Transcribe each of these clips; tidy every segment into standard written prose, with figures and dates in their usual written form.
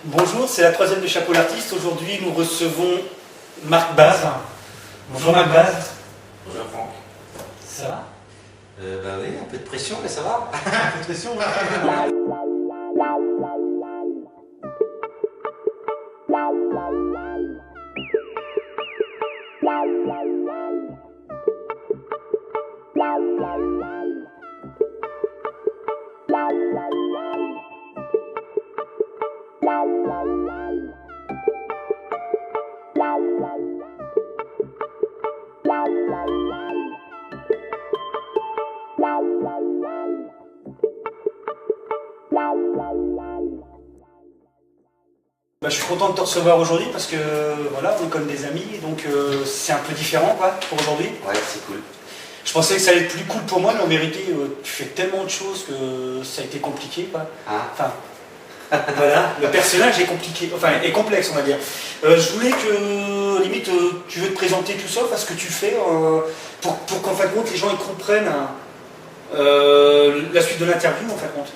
Bonjour, c'est la troisième de Chapeau l'artiste. Aujourd'hui, nous recevons Marc Baz. Bonjour Marc Baz. Bonjour Franck. Ça va? Bah oui, un peu de pression, mais ça va. Un peu de pression, ouais. Je suis content de te recevoir aujourd'hui parce que voilà, on est comme des amis, donc c'est un peu différent quoi, pour aujourd'hui. Ouais, c'est cool. Je pensais que ça allait être plus cool pour moi, mais en vérité, tu fais tellement de choses que ça a été compliqué quoi. Ah. Enfin, voilà, le personnage est compliqué, enfin est complexe on va dire. Je voulais que, limite, tu veux te présenter tout ça, enfin ce que tu fais, pour qu'en fin de compte les gens ils comprennent la suite de l'interview en fin de compte.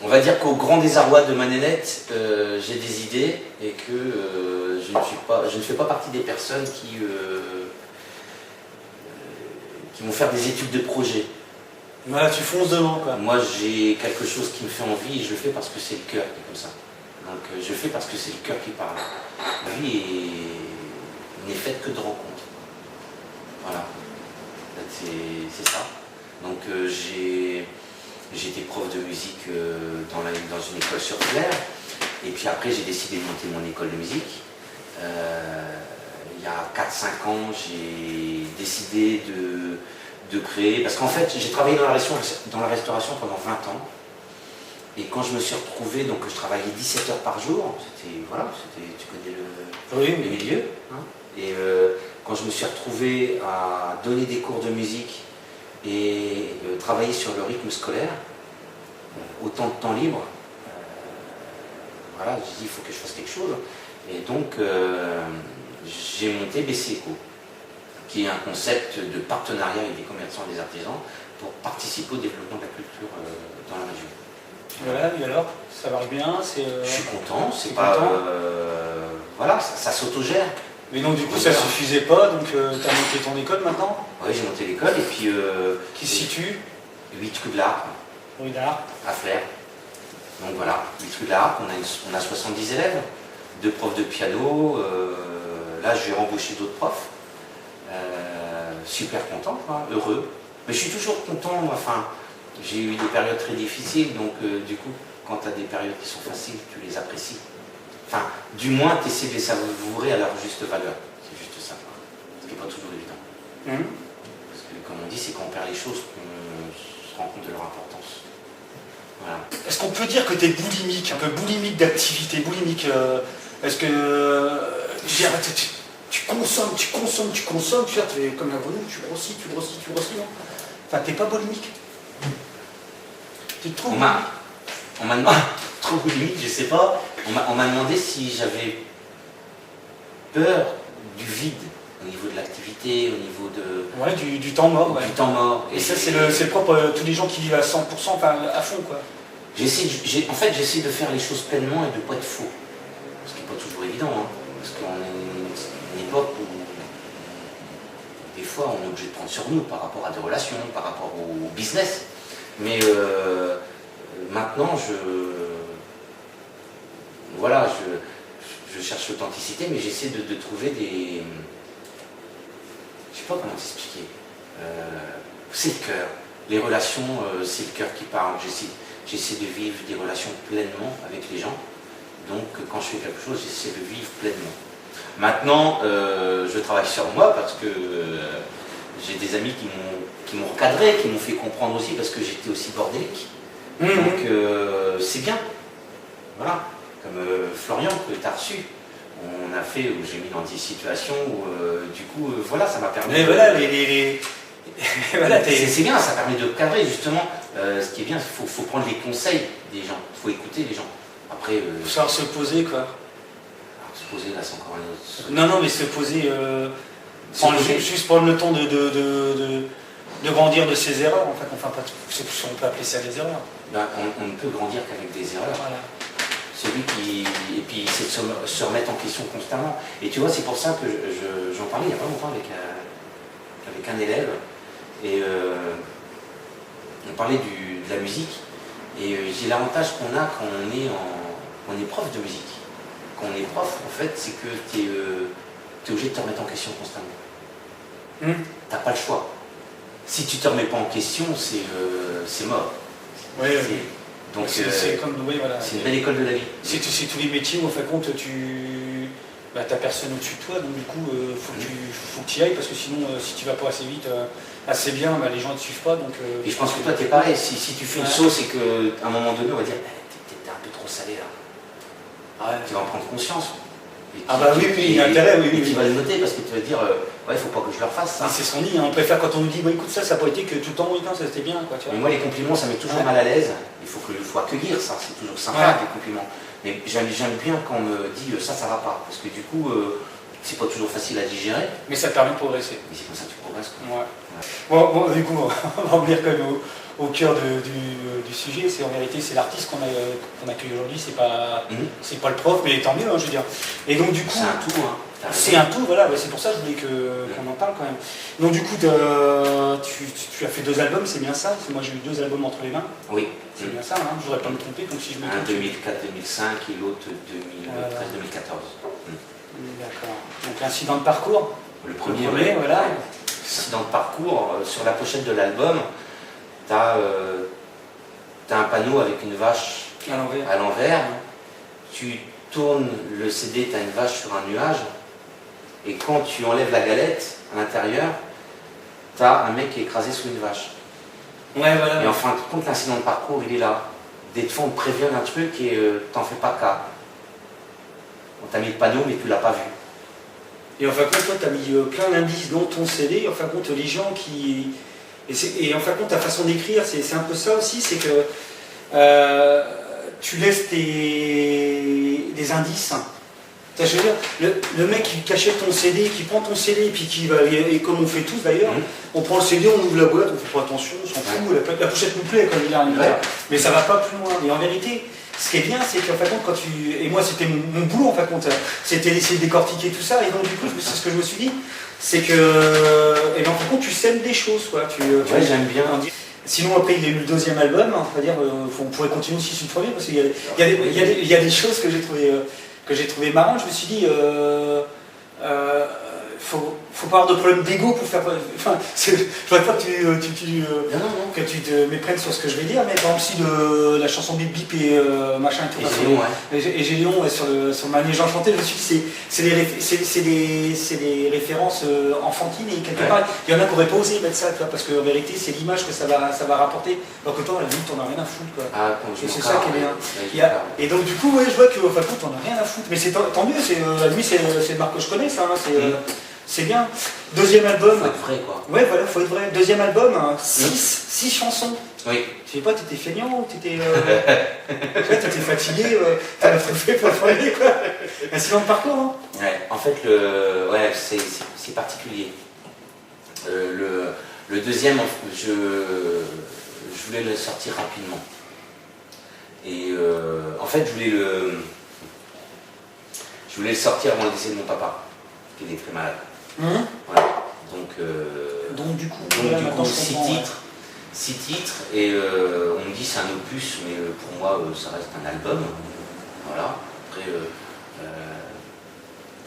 On va dire qu'au grand désarroi de ma nénette, j'ai des idées et que je ne fais pas partie des personnes qui vont faire des études de projet. Voilà, tu fonces devant quoi. Moi, j'ai quelque chose qui me fait envie et je le fais parce que c'est le cœur qui est comme ça. Donc, je le fais parce que c'est le cœur qui parle. La vie n'est faite que de rencontres. Voilà. C'est ça. Donc, j'ai été prof de musique dans une école sur Flers. Et puis après, j'ai décidé de monter mon école de musique. Il y a 4-5 ans, j'ai décidé de créer, parce qu'en fait j'ai travaillé dans la restauration pendant 20 ans, et quand je me suis retrouvé, donc je travaillais 17 heures par jour, voilà, tu connais le milieu, hein, et quand je me suis retrouvé à donner des cours de musique et travailler sur le rythme scolaire, autant de temps libre, voilà, j'ai dit il faut que je fasse quelque chose, et donc j'ai monté BCEco, qui est un concept de partenariat avec des commerçants et des artisans pour participer au développement de la culture dans la région. Voilà, et alors, ça marche bien, Je suis content, c'est pas... voilà, ça s'autogère. Mais donc du coup ça suffisait pas, donc tu as monté ton école maintenant? Oui, j'ai monté l'école et puis... qui se situe 8 rue de l'Arc. Rue d'Arc. À Flers. Donc voilà, 8 rue de l'Arc, on a 70 élèves, 2 profs de piano, là je vais embaucher d'autres profs. Super content, quoi, heureux. Mais je suis toujours content, enfin, j'ai eu des périodes très difficiles, donc du coup, quand tu as des périodes qui sont faciles, tu les apprécies. Enfin, du moins, tu essaies de les savourer à leur juste valeur. C'est juste ça, quoi. Ce qui n'est pas toujours évident. Parce que, comme on dit, c'est quand on perd les choses qu'on se rend compte de leur importance. Voilà. Est-ce qu'on peut dire que tu es boulimique, un peu boulimique d'activité, boulimique est-ce que tu consommes, tu es comme un volume, tu grossis, non? Enfin, t'es pas boulimique. T'es trop boulimique. On m'a demandé, trop boulimique, je sais pas, on m'a demandé si j'avais peur du vide au niveau de l'activité, au niveau de... Ouais, du temps mort. Ouais. Du temps mort. Et ça, c'est le propre à tous les gens qui vivent à 100%, enfin, à fond, quoi. En fait, j'essaie de faire les choses pleinement et de ne pas être faux. Ce qui n'est pas toujours évident, hein, parce qu'on est une époque où des fois on est obligé de prendre sur nous par rapport à des relations, par rapport au business. Mais maintenant, voilà, je cherche l'authenticité, mais j'essaie de trouver des... Je sais pas comment t'expliquer. C'est le cœur. Les relations, c'est le cœur qui parle. J'essaie de vivre des relations pleinement avec les gens. Donc quand je fais quelque chose, j'essaie de vivre pleinement. Maintenant, je travaille sur moi parce que j'ai des amis qui m'ont recadré, qui m'ont fait comprendre aussi parce que j'étais aussi bordélique. Donc c'est bien. Voilà. Comme Florian que tu as reçu. On a fait, où j'ai mis dans des situations où du coup, voilà, ça m'a permis... Mais voilà, voilà, c'est bien, ça permet de cadrer justement. Ce qui est bien, il faut prendre les conseils des gens, il faut écouter les gens. Après... faut savoir se poser, quoi. Alors, se poser, là, c'est encore un autre... Non, mais se poser... juste prendre le temps de grandir de ses erreurs, en fait, enfin, on peut appeler ça des erreurs. Ben, on ne peut grandir qu'avec des erreurs. Voilà. Et puis c'est de se remettre en question constamment. Et tu vois, c'est pour ça que j'en parlais il n'y a pas longtemps avec un élève, et on parlait de la musique, et j'ai l'avantage qu'on a quand on est prof de musique. Quand on est prof, en fait, c'est que tu es obligé de te remettre en question constamment. T'as pas le choix. Si tu te remets pas en question, c'est mort. Oui, donc c'est comme, oui, voilà. C'est une belle école de la vie. C'est tous les métiers où, en fin de compte, t'as personne au-dessus de toi, donc du coup, faut que tu y ailles, parce que sinon, si tu vas pas assez vite, assez bien, les gens ne te suivent pas. Donc, et je pense que toi, tu es pareil. Si tu fais une sauce et qu'à un moment donné, on va dire, t'es un peu trop salé là. Ouais. Tu vas en prendre conscience. Oui, il y a intérêt, oui. Tu vas le noter parce que tu vas dire, il faut pas que je le refasse ça. C'est ce qu'on dit, hein. On préfère quand on nous dit, écoute, ça n'a pas été que tout le temps, oui, non, ça c'était bien, quoi, tu vois. Mais moi, les compliments, ça met toujours mal à l'aise. Il faut accueillir ça, c'est toujours sympa, les compliments. Mais j'aime bien quand on me dit, ça va pas. Parce que du coup, c'est pas toujours facile à digérer. Mais ça te permet de progresser. Mais c'est comme ça que tu progresses. Ouais. Bon, du coup, on va revenir quand même au cœur du sujet. En vérité, c'est l'artiste qu'on accueille aujourd'hui, c'est pas le prof, mais tant mieux, hein, je veux dire. Et donc du coup, c'est un tout, hein. C'est un tout, voilà, c'est pour ça que je voulais qu'on en parle quand même. Donc du coup, tu as fait 2 albums, c'est bien ça? Parce que moi j'ai eu 2 albums entre les mains. Oui. C'est bien ça, hein, je voudrais pas me tromper, donc si je me trompe. Un 2004-2005 et l'autre 2013-2014. D'accord. Donc incident de parcours. Le premier, voilà. Incident de parcours, sur la pochette de l'album, tu as un panneau avec une vache à l'envers. Tu tournes le CD, tu as une vache sur un nuage, et quand tu enlèves la galette à l'intérieur, tu as un mec qui est écrasé sous une vache. Ouais, voilà. Et en fin de compte, l'incident de parcours, il est là. Des fois, on te prévient d'un truc et t'en fais pas cas. On t'a mis le panneau, mais tu l'as pas vu. Et en fin de compte, toi, tu as mis plein d'indices dans ton CD. En fin de compte, les gens qui. Et en fin de compte, ta façon d'écrire, c'est un peu ça aussi, c'est que tu laisses des indices. Je veux dire, le mec qui achète ton CD, qui prend ton CD, et puis qui va, et comme on fait tous d'ailleurs, on prend le CD, on ouvre la boîte, on fait pas attention, on s'en fout, la pochette nous plaît, comme il arrive. Mais ça va pas plus loin. Et en vérité, ce qui est bien, c'est qu'en fin de compte, quand tu. Et moi, c'était mon boulot, en fin de compte, c'était d'essayer de décortiquer tout ça, et donc du coup, c'est ce que je me suis dit, c'est que. Et en fin de compte, tu sèmes des choses, quoi. J'aime bien. Sinon, après, il y a eu le 2e album, on va dire, on pourrait continuer aussi sur le 3e, parce qu'il y a des choses que j'ai trouvé marrantes. Je me suis dit, faut pas avoir de problème d'ego pour faire. Enfin, je voudrais pas que tu te méprennes sur ce que je vais dire, mais par exemple, si la chanson Bip Bip et machin et tout, et Gélion sur Manège Enchanté, je me suis dit, c'est des références enfantines, et quelque part, il y en a qui n'auraient pas osé mettre ça, parce qu'en vérité, c'est l'image que ça va rapporter, alors que toi, à la limite, t'en as rien à foutre, quoi. Et c'est ça qui est bien. Et donc, du coup, je vois qu'en fin de compte, t'en as rien à foutre, mais c'est tant mieux, à lui, c'est le marque que je connais, ça, c'est bien. 2e album. Faut être vrai, quoi. Ouais, voilà, faut être vrai. 2e album, 6 chansons. Oui. Je sais pas, t'étais feignant ou t'étais fatigué, t'as la fait pour travailler, quoi. Incident de parcours, hein. Ouais, en fait, c'est particulier. Le 2e, je voulais le sortir rapidement. Et en fait, je voulais le sortir avant le décès de mon papa, qui était très malade. Voilà. Donc du coup 6 titres, et on me dit c'est un opus, mais pour moi ça reste un album. Voilà. Après,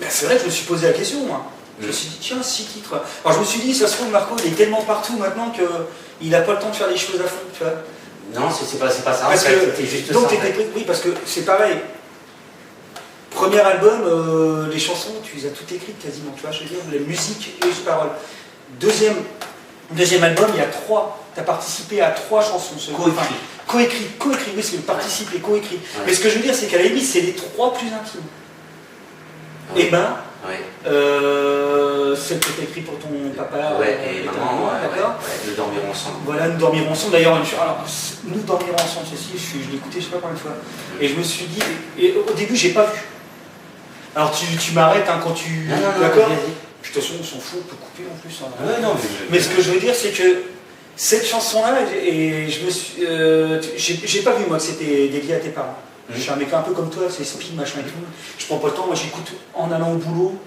c'est vrai que je me suis posé la question, moi. Je me suis dit, tiens, 6 titres. Alors je me suis dit, ça se trouve, Marco, il est tellement partout maintenant qu'il n'a pas le temps de faire les choses à fond, tu vois. Non, c'est pas ça. Parce que, juste donc, ça, oui, parce que c'est pareil. Premier album, les chansons, tu les as toutes écrites quasiment, tu vois, je veux dire, la musique et les paroles. Deuxième album, il y a 3. Tu as participé à 3 chansons. Coécrit, oui, c'est participer, coécrit. Ouais. Mais ce que je veux dire, c'est qu'à la limite, c'est les 3 plus intimes. Ouais. Et ben, celle que tu as écrit pour ton papa, et maman, d'accord. Nous dormirons ensemble. Voilà, nous dormirons ensemble. D'ailleurs, alors, nous dormirons ensemble, ceci, je l'ai écouté, je sais pas combien de fois. Et je me suis dit, et au début, j'ai pas vu. Alors tu m'arrêtes hein, quand tu. Non, d'accord. De toute façon, on s'en fout, on peut couper en plus. Hein. Ouais, non, Mais ce que je veux dire, c'est que cette chanson-là, et je me suis, j'ai pas vu moi que c'était dédié à tes parents. Je suis un mec un peu comme toi, c'est speed, machin et tout. Je prends pas le temps, moi j'écoute en allant au boulot.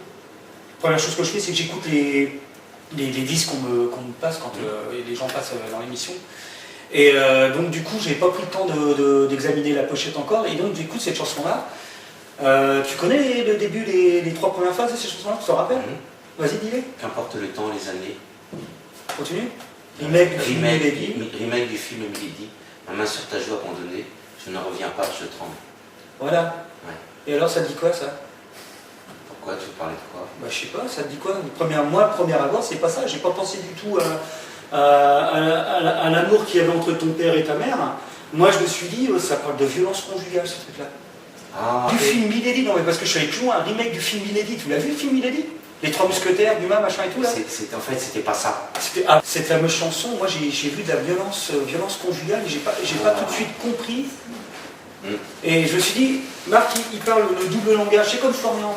Première chose que je fais, c'est que j'écoute les disques qu'on me passe quand les gens passent dans l'émission. Et donc du coup, j'ai pas pris le temps d'examiner la pochette encore. Et donc j'écoute cette chanson-là. Tu connais le début, les 3 premières phases de cette chanson-là, tu te rappelles? Vas-y, dis-les. Qu'importe le temps, les années. Continue. Remake du film Milady. Remake du film Milady. Ma main sur ta joue abandonnée. Je ne reviens pas, je tremble. Voilà. Ouais. Et alors, ça te dit quoi, ça? Pourquoi tu parlais de quoi? Bah, je sais pas, ça te dit quoi? Moi, premier abord, c'est pas ça. J'ai pas pensé du tout à l'amour qu'il y avait entre ton père et ta mère. Moi, je me suis dit, ça parle de violence conjugale, ce truc-là. Ah, du film Milady, non mais parce que je suis allé plus loin, un remake du film Milady. Tu l'as vu le film Milady? Les 3 mousquetaires, Dumas, machin et tout là? En fait, c'était pas ça. Cette fameuse chanson, moi j'ai vu de la violence conjugale et j'ai pas tout de suite compris. Et je me suis dit, Marc, il parle le double langage, c'est comme Florian,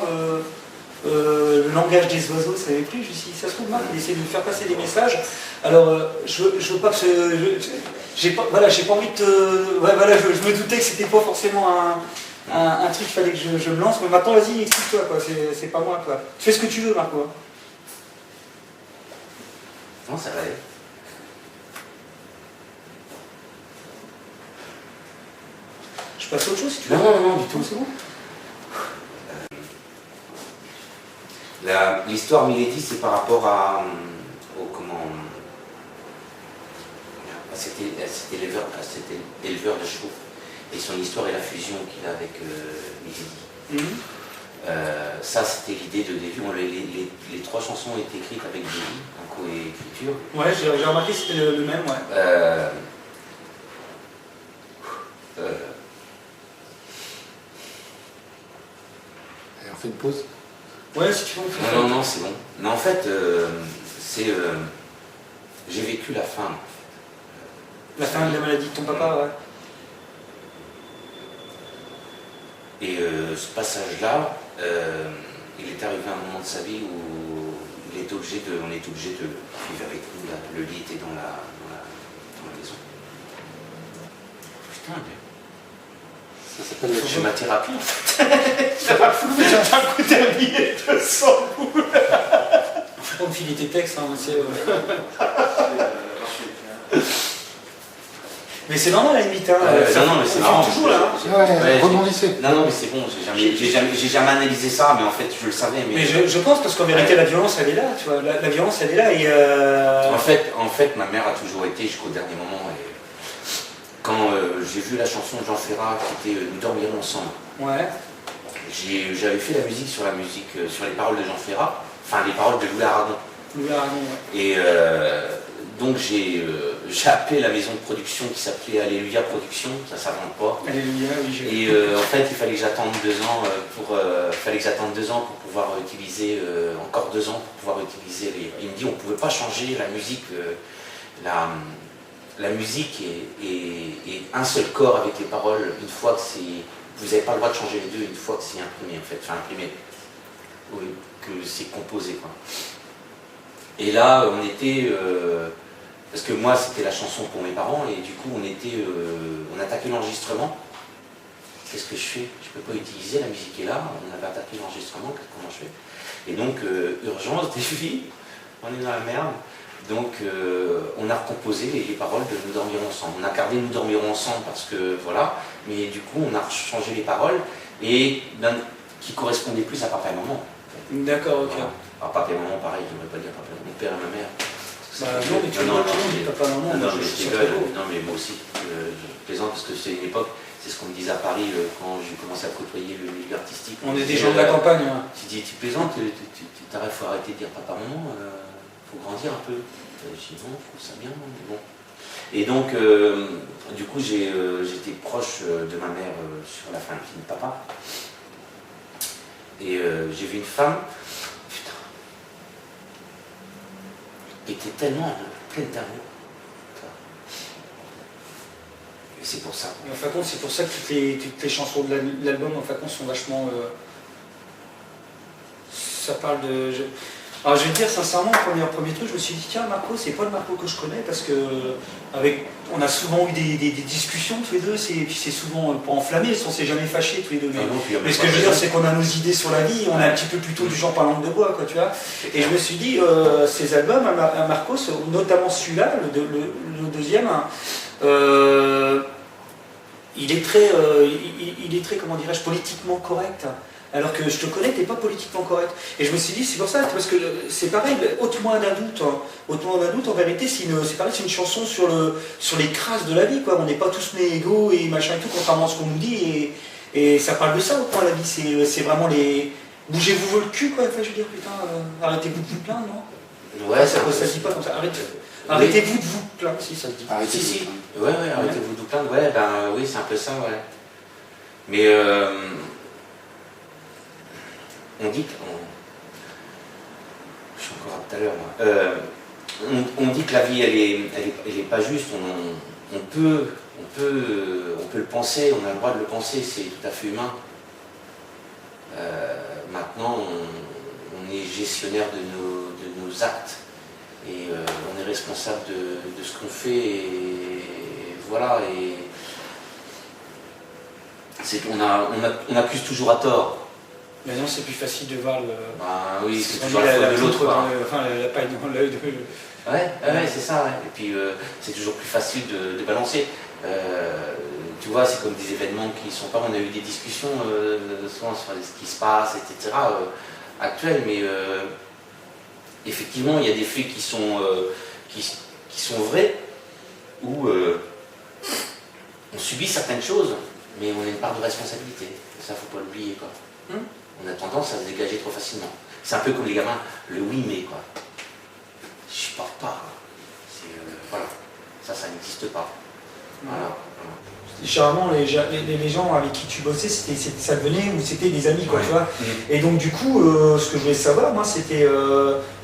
le langage des oiseaux, ça n'avait plus. Je me suis dit, ça se trouve, Marc, il essaie de me faire passer des messages. Alors, je veux pas que j'ai pas envie de te. Ouais, voilà, je me doutais que c'était pas forcément un truc qu'il fallait que je me lance, mais maintenant, vas-y, explique-toi, quoi. C'est pas moi, quoi. Tu fais ce que tu veux, Marco. Non, ça va aller. Je passe à autre chose si tu veux. Non, du tout. C'est bon. L'histoire Milady, c'est par rapport c'était éleveur de chevaux. Et son histoire et la fusion qu'il a avec Milady. Ça, c'était l'idée de début. Les 3 chansons ont été écrites avec Davy, en coécriture. Ouais, j'ai remarqué que c'était le même, ouais. Et on fait une pause? Ouais, si tu veux. Non, c'est bon. Mais en fait, j'ai vécu la fin. La fin de la maladie de ton papa, ouais. Et ce passage-là, il est arrivé à un moment de sa vie où on est obligé de vivre avec nous. Là. Le lit était dans la maison. Putain, mais... Ça s'appelle Je fais ma thérapie. C'est pas fou, mais j'ai en train de coûter un billet de 100 boules. On me filer tes textes, hein, c'est... Mais c'est normal à la limite, hein. Non, mais c'est marrant. Toujours là. Ouais, rebondissez. Non, mais c'est bon, j'ai jamais analysé ça, mais en fait, je le savais. Mais je pense, parce qu'en vérité, la violence, elle est là, tu vois. La violence, elle est là, et... En fait, ma mère a toujours été jusqu'au dernier moment. Et quand j'ai vu la chanson de Jean Ferrat, qui était Nous dormirons ensemble, ouais. J'avais fait la musique, sur les paroles de Jean Ferrat, enfin les paroles de Louis Aragon. Louis Aragon, ouais. Et donc j'ai appelé la maison de production qui s'appelait Alléluia Production, ça s'invente pas. Alléluia, oui, j'ai... Et en fait, il fallait que j'attende 2 ans pour pouvoir utiliser, encore 2 ans pour pouvoir utiliser les... Il me dit on ne pouvait pas changer la musique, la musique est un seul corps avec les paroles, une fois que c'est... Vous n'avez pas le droit de changer les deux une fois que c'est imprimé, en fait. Enfin, imprimé, oui, que c'est composé, quoi. Et là, on était... parce que moi, c'était la chanson pour mes parents, et du coup, on attaquait l'enregistrement. Qu'est-ce que je fais? Je ne peux pas utiliser, la musique est là, on avait attaqué l'enregistrement, comment je fais? Et donc, urgence, défi, on est dans la merde. Donc, on a recomposé les paroles de Nous dormirons ensemble. On a gardé Nous dormirons ensemble parce que, voilà, mais du coup, on a changé les paroles, et qui correspondaient plus à papa et maman. D'accord, ok. Voilà. Alors, papa et maman, pareil, je ne devrais pas dire papa, mon père et ma mère. Non, mais tu dis papa, maman, non, mais je rigole. Non, mais moi aussi, je plaisante parce que c'est une époque, c'est ce qu'on me disait à Paris quand j'ai commencé à côtoyer le milieu artistique. On est des gens de la campagne. Hein. Tu dis, tu plaisantes, t'arrêtes, faut arrêter de dire papa, maman, faut grandir un peu. Je dis non, je trouve ça bien, mais bon. Et donc, du coup, j'étais proche de ma mère sur la fin du film Papa. Et j'ai vu une femme, putain, qui était tellement pleine d'amour. Et c'est pour ça. Et en fin de compte, c'est pour ça que toutes les chansons de l'album, en fin de compte, sont vachement... ça parle de... Alors je vais te dire sincèrement, premier truc, je me suis dit tiens Marco, c'est pas le Marco que je connais parce que on a souvent eu des discussions tous les deux, puis c'est souvent pas enflammé, on s'est jamais fâchés tous les deux. Mais ce que je veux dire c'est qu'on a nos idées sur la vie, on est un petit peu plutôt du genre pas langue de bois, quoi, tu vois. Et je me suis dit, ces albums à Marcos, notamment celui-là, le deuxième, il est très, comment dirais-je, politiquement correct. Alors que je te connais, t'es pas politiquement correct. Et je me suis dit, c'est pour ça, parce que c'est pareil, ôte-moi d'un doute. Ôte-moi d'un doute, en vérité, c'est pareil, c'est une chanson sur les crasses de la vie, quoi. On n'est pas tous nés égaux et machin et tout, contrairement à ce qu'on nous dit. Et ça parle de ça, ôte-moi la vie. C'est vraiment les. Bougez-vous le cul, quoi. Enfin, je veux dire, putain, arrêtez-vous de vous plaindre, non? Ouais, ça se dit pas comme ça. Arrêtez-vous de vous plaindre, si ça se dit. Si. Ouais, arrêtez-vous de vous plaindre. Ouais, oui, c'est un peu ça, ouais. Mais on dit que. Je suis encore tout à l'heure, moi. On dit que la vie, elle est pas juste. On peut le penser, on a le droit de le penser, c'est tout à fait humain. Maintenant, on est gestionnaire de nos actes et on est responsable de ce qu'on fait et voilà. Et on accuse toujours à tort. Mais non, c'est plus facile de voir le. Oui, c'est toujours la faute de l'autre. Enfin, la paille dans l'œil de. Ouais, c'est ça, ouais. Et puis c'est toujours plus facile de balancer. Tu vois, c'est comme des événements qui sont pas. On a eu des discussions souvent sur ce qui se passe, etc. Actuels, mais effectivement, il y a des faits qui sont vrais où on subit certaines choses, mais on a une part de responsabilité. Et ça, faut pas l'oublier, quoi. On a tendance à se dégager trop facilement. C'est un peu comme les gamins, le oui mais, quoi. Je supporte pas, quoi. Voilà, ça n'existe pas. Voilà. Généralement, les gens avec qui tu bossais, ça devenait ou c'était des amis, quoi, tu vois. Et donc, du coup, ce que je voulais savoir, moi, c'était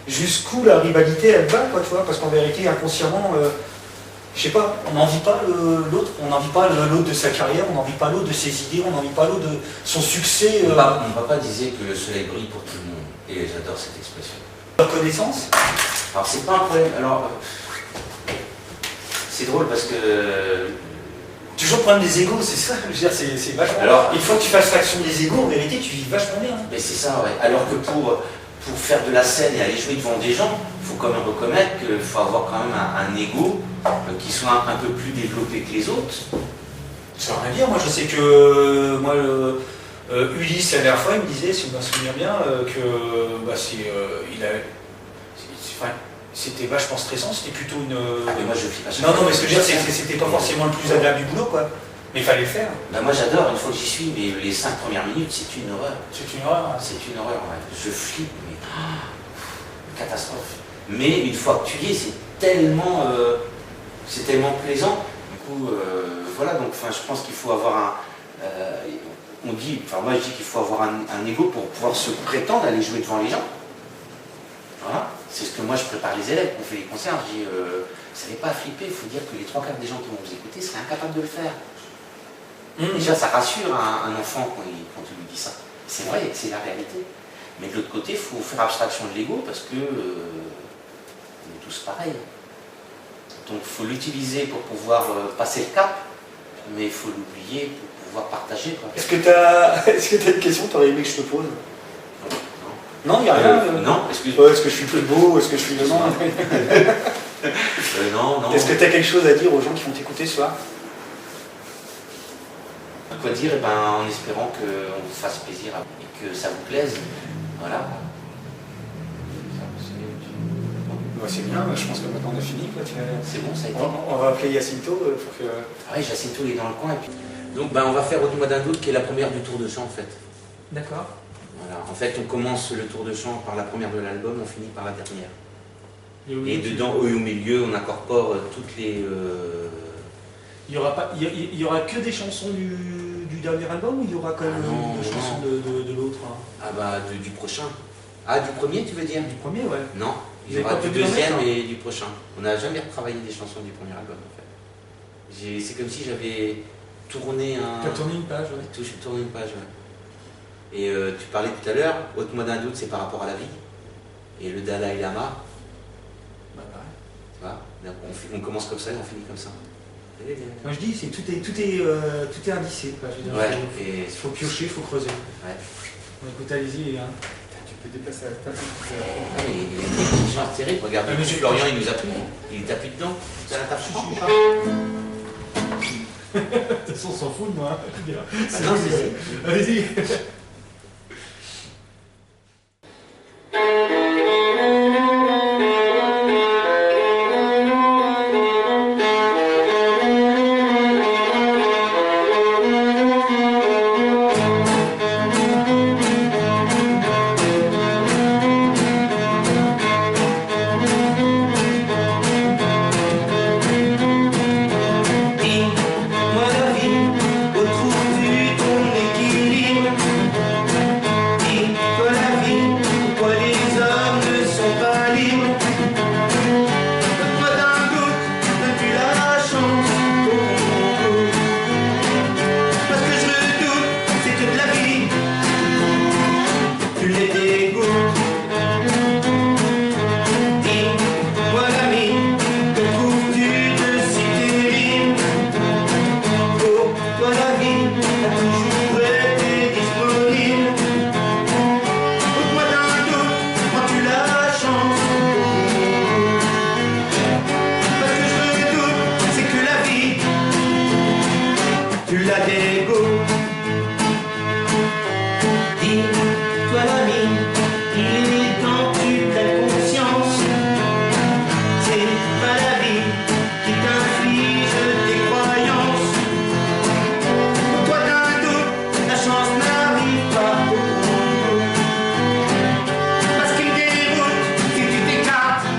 jusqu'où la rivalité, elle va, quoi, tu vois, parce qu'en vérité, inconsciemment, je sais pas, on n'envie pas l'autre, on n'envie pas l'autre de sa carrière, on n'envie pas l'autre de ses idées, on n'envie pas l'autre de son succès. Mon papa disait que le soleil brille pour tout le monde, et j'adore cette expression. Reconnaissance. Alors, c'est pas un problème, alors, c'est drôle parce que. Toujours problème des égos, c'est ça, je veux dire, c'est vachement. Alors, il faut que tu fasses fraction des égos, en vérité, tu vis vachement bien. Mais c'est ça, ouais. Alors que pour faire de la scène et aller jouer devant des gens, il faut quand même reconnaître qu'il faut avoir quand même un ego qui soit un peu plus développé que les autres. Ça veut rien dire, moi je sais que Ulysse, la dernière fois, il me disait, si on va se souvenir bien, que c'était vachement stressant, c'était plutôt une. Ah mais moi je fais pas ça. Non, mais ce que je veux dire, c'était pas forcément le plus agréable du boulot, quoi. Mais il fallait le faire. Bah moi j'adore, une fois que j'y suis, mais les 5 premières minutes, c'est une horreur. C'est une horreur, hein. C'est une horreur, ouais. Je flippe, mais. Catastrophe. Mais une fois que tu y es, c'est tellement plaisant. Du coup, voilà, donc je pense qu'il faut avoir moi je dis qu'il faut avoir un ego pour pouvoir se prétendre aller jouer devant les gens. Voilà. C'est ce que moi je prépare les élèves, on fait les concerts, je dis, vous savez pas à flipper, il faut dire que les 3/4 des gens qui vont vous écouter seraient incapables de le faire. Déjà, ça rassure un enfant quand tu lui dis ça. C'est vrai, c'est la réalité. Mais de l'autre côté, il faut faire abstraction de l'ego parce que on est tous pareils. Donc il faut l'utiliser pour pouvoir passer le cap, mais il faut l'oublier pour pouvoir partager, quoi. Est-ce que tu as une question que tu aurais aimé que je te pose? Non, il n'y a rien. Non, excuse-moi. Est-ce que je suis plus beau? Est-ce que je suis le nom? Non. Est-ce que tu as quelque chose à dire aux gens qui vont t'écouter ce soir? Quoi dire? En espérant qu'on vous fasse plaisir et que ça vous plaise. Voilà. C'est bien, je pense que maintenant on a fini. C'est bon, ça a été. On va appeler Jacinto pour que. Oui, Jacinto il est dans le coin. Et puis... Donc on va faire Au mois d'un doute qui est la première du tour de chant en fait. D'accord. Voilà. En fait, on commence le tour de chant par la première de l'album, on finit par la dernière. Et dedans, au milieu, on incorpore toutes les. Il y aura que des chansons du dernier album ou il y aura quand même des chansons de l'autre? Ah bah du prochain. Ah, du premier tu veux dire? Du premier, ouais. Non, il y aura du deuxième et du prochain. On n'a jamais retravaillé des chansons du premier album en fait. C'est comme si j'avais tourné un. Tu as tourné une page, ouais. J'ai tourné une page, ouais. Et tu parlais tout à l'heure, Ôte-moi d'un doute, c'est par rapport à la vie. Et le Dalai Lama, Bah, pareil. tu vois, on commence comme ça et on finit comme ça. Quand je dis, tout est indicé. Quoi. Je veux dire, Ouais, faut piocher, il faut creuser. Ouais. Bon, écoute, allez-y. Hein. Tu peux déplacer la table. Ah, mais il y a une intelligence terrible. Regarde, Ah, mais j'ai- Florian, il nous appuie. Il t'appuie dedans. Ça la tape. De toute façon, on s'en fout de moi. Ah non, c'est Allez-y. Dis-moi la vie, où trouves-tu ton équilibre? Dis-toi la vie, pourquoi les hommes ne sont pas libres? Donne-moi d'un doute, donne-tu la chance au concours? Parce que je doute, c'est toute la vie, tu les dégoûtes. Dis-moi l'ami, que trouves-tu de si terrible? Oh, toi la vie a toujours été disponible. Ôte-moi d'un doute, prends-tu la chance? Parce que je doute, c'est que la vie, tu la dégoûtes. Dis-toi l'ami, il est temps que tu prennes conscience. C'est pas la vie qui t'inflige tes croyances. Toi d'un doute, la chance n'arrive pas au concours. Parce qu'il déroute si tu t'écartes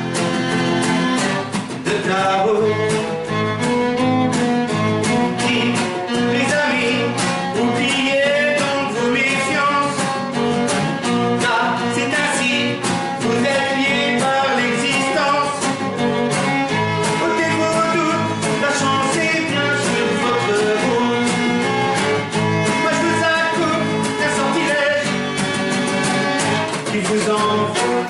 de ta route. Dis, les amis, oubliez donc vos méfiances. Car c'est ainsi, vous êtes liés par l'existence. Ôtez vos doutes, la chance est bien sur votre route. Moi je vous accoupe d'un sortilège qui vous envoûte.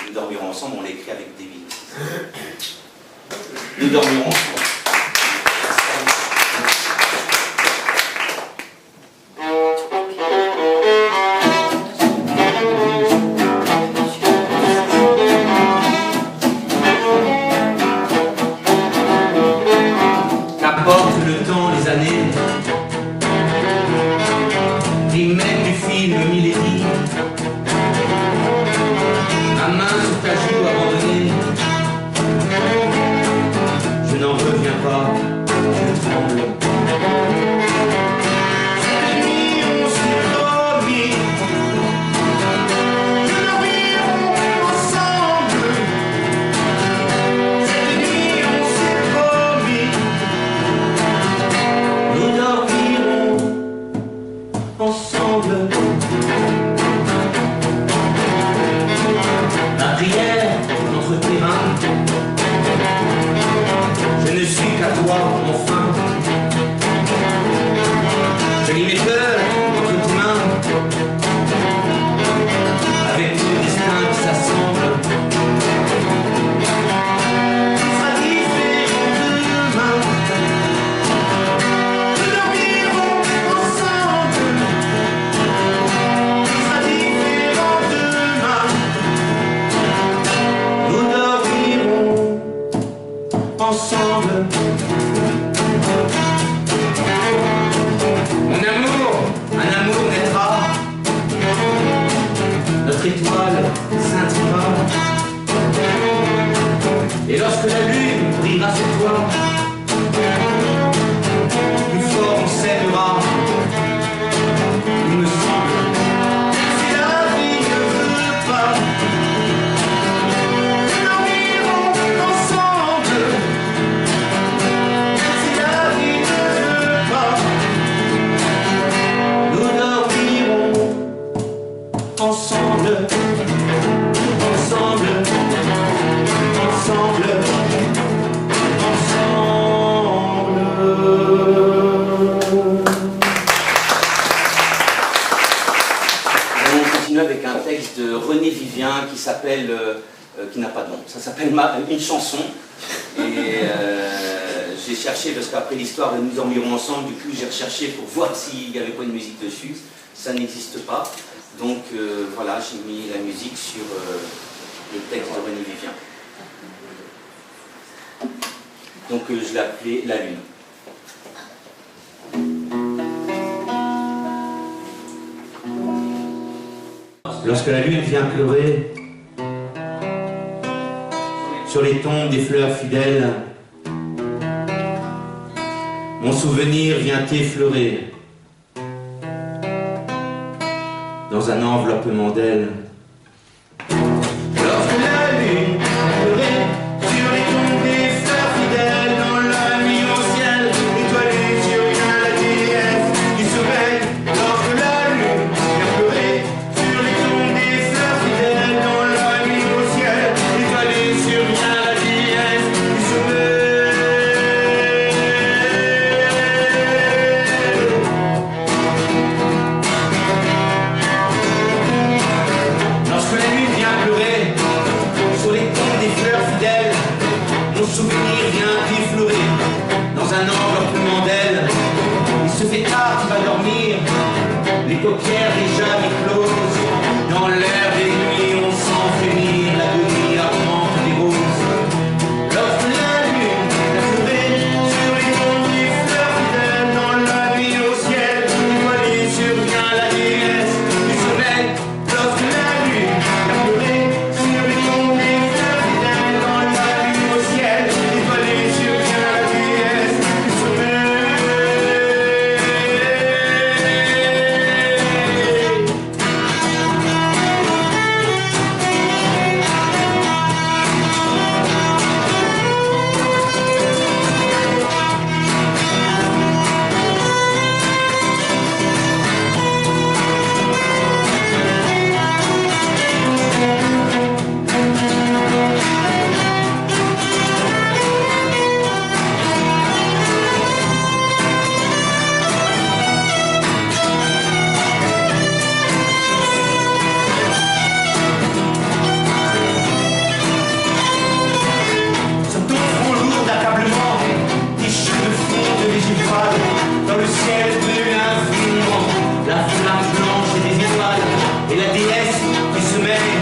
Nous dormirons ensemble, on l'a écrit avec David. Nous dormirons ensemble. Qu'apporte le temps, les années, remake du film Milady, ma main sur ta joue abandonnée, je n'en de René Vivien qui s'appelle, qui n'a pas de nom, ça s'appelle Une chanson. Et j'ai cherché, parce qu'après l'histoire de Nous dormirons ensemble, du coup j'ai recherché pour voir s'il n'y avait pas une musique dessus. Ça n'existe pas. Donc voilà, j'ai mis la musique sur le texte de René Vivien. Donc je l'ai appelé La Lune. Lorsque la lune vient pleurer sur les tombes des fleurs fidèles, mon souvenir vient effleurer dans un enveloppement d'ailes. Lorsque la lune pleurait sur les tombes des fleurs fidèles, dans la nuit au ciel étoilé sur la déesse qui sommeille. Lorsque la lune vient pleurer sur les tombes des fleurs fidèles, dans la nuit au ciel étoilé sur la déesse qui sommeille. Lorsque la lune vient pleurer sur les tombes des fleurs fidèles, mon souvenir vient effleurer dans un enveloppement d'ailes. Il se fait tard, tu vas dormir, les paupières déjà mi-closes. Dans l'air des nuits, on sent frémir l'agonie ardente des roses. Lorsque la lune vient pleurer sur les tombes des fleurs fidèles, dans la nuit au ciel étoilé survient la déesse du sommeil. Lorsque la lune vient pleurer sur les tombes des fleurs fidèles, dans la nuit au ciel étoilé survient la déesse du sommeil. Son ton trop lourd d'accablement, des cheveux fondent de végétales, dans le ciel brûle infiniment la flamme blanche et des étoiles, et la déesse qui sommeille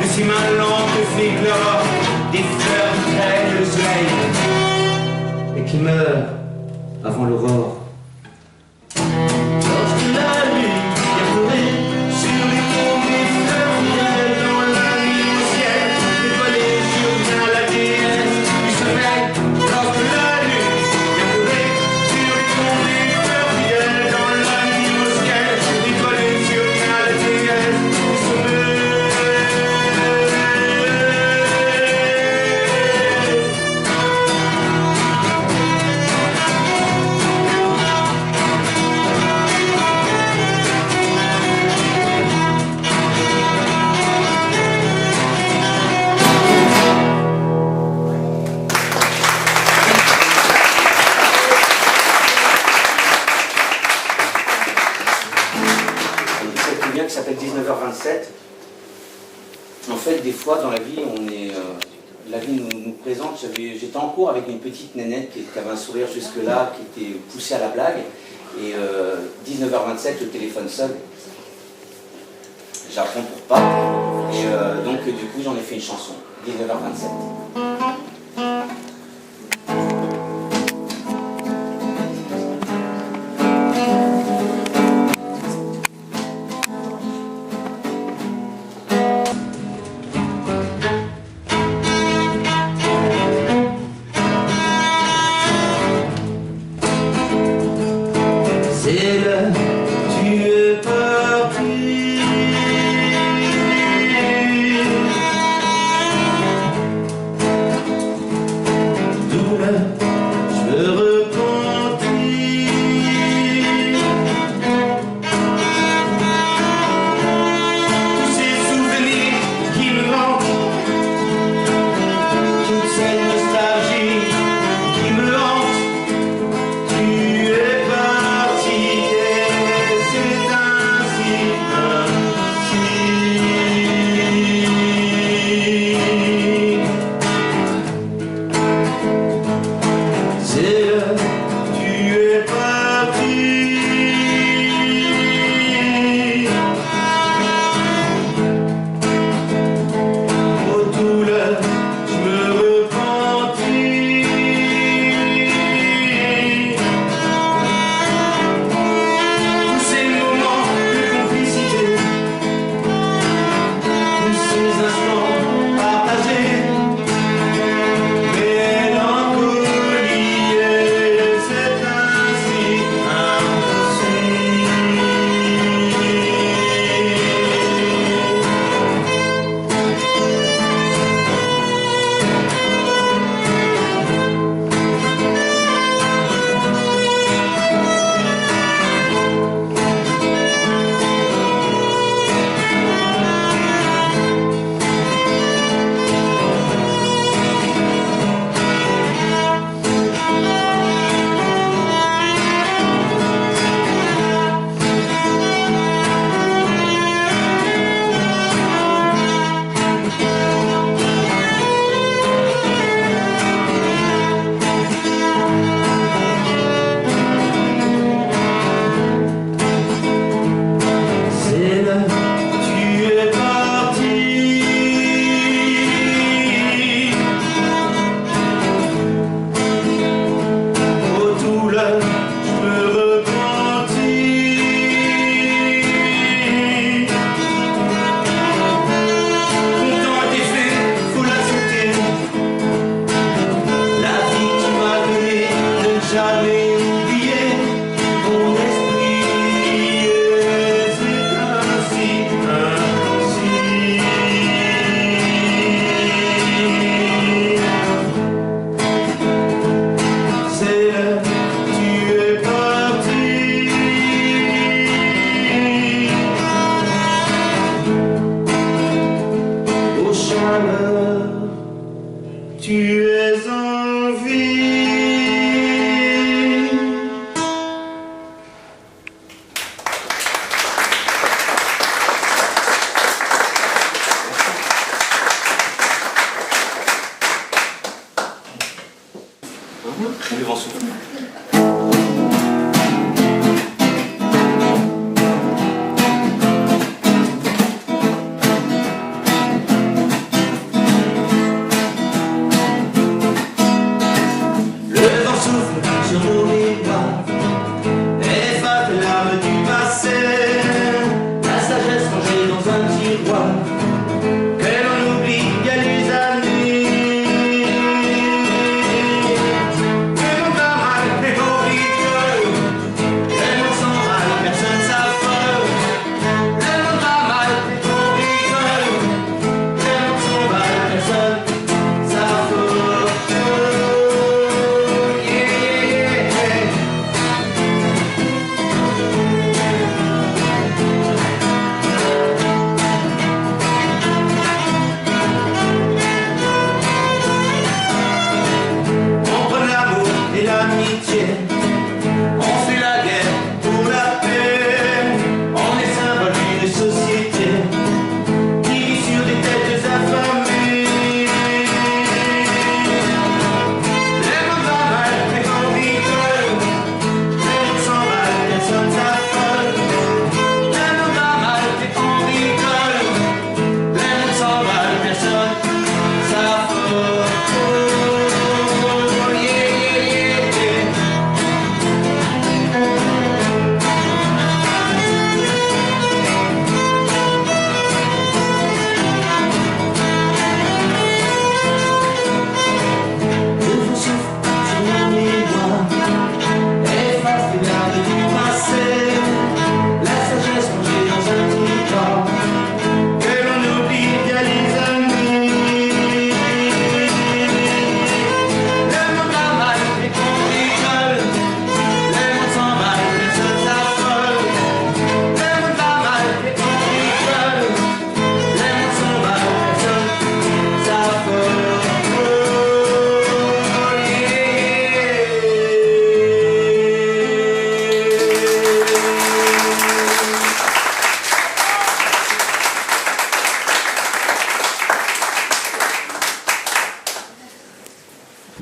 de ses mains lentes fait éclore des fleurs qui craignent le soleil et qui meurent avant l'aurore. Lorsque la lune vient pleurer sur les tombes des fleurs fidèles, dans la nuit au ciel étoilé survient la déesse du sommeil. Lorsque la lune vient pleurer sur les tombes des fleurs fidèles, dans la nuit au ciel étoilé survient la déesse du sommeil. Cette lumière qui s'appelle 19h27. En fait, des fois dans la vie, la vie nous présente. J'étais en cours avec une petite nénette qui avait un sourire jusque-là, qui était poussée à la blague. Et 19h27, le téléphone sonne. J'apprends pour pas. Et donc, du coup, j'en ai fait une chanson. 19h27. C'est là, tu es parti. Douleur, je me repentis. Tous ces souvenirs qui me manquent, toute cette nostalgie qui me hante. Tu es parti,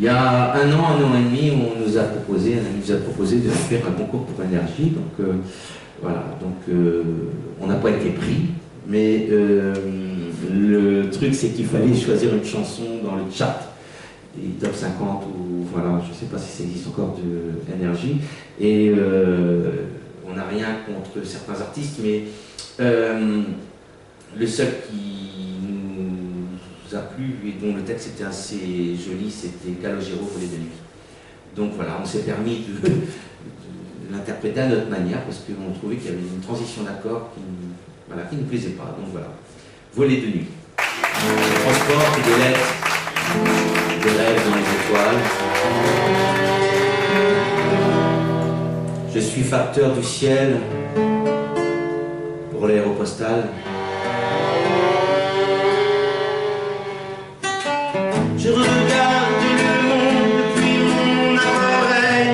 y a un an et demi, un ami nous a proposé de faire un concours pour énergie. Donc voilà, on n'a pas été pris, mais le truc c'est qu'il fallait choisir une chanson dans le chat des top 50 ou voilà, je ne sais pas si ça existe encore de énergie. Et on n'a rien contre certains artistes, mais le seul qui nous a plu et dont le texte était assez joli, c'était Calogero pour les deux nuits. Donc voilà, on s'est permis de l'interpréter à notre manière parce qu'on trouvait qu'il y avait une transition d'accords qui ne plaisait pas. Donc voilà, Voler de nuit. Transport et des lettres, des rêves dans les étoiles. Je suis facteur du ciel pour l'aéropostale. Je regarde le monde depuis mon appareil.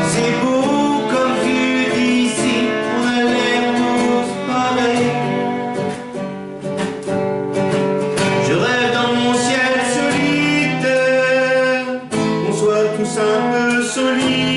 C'est beau comme vu d'ici, on a l'air tous pareils. Je rêve dans mon ciel solitaire, qu'on soit tous un peu solides.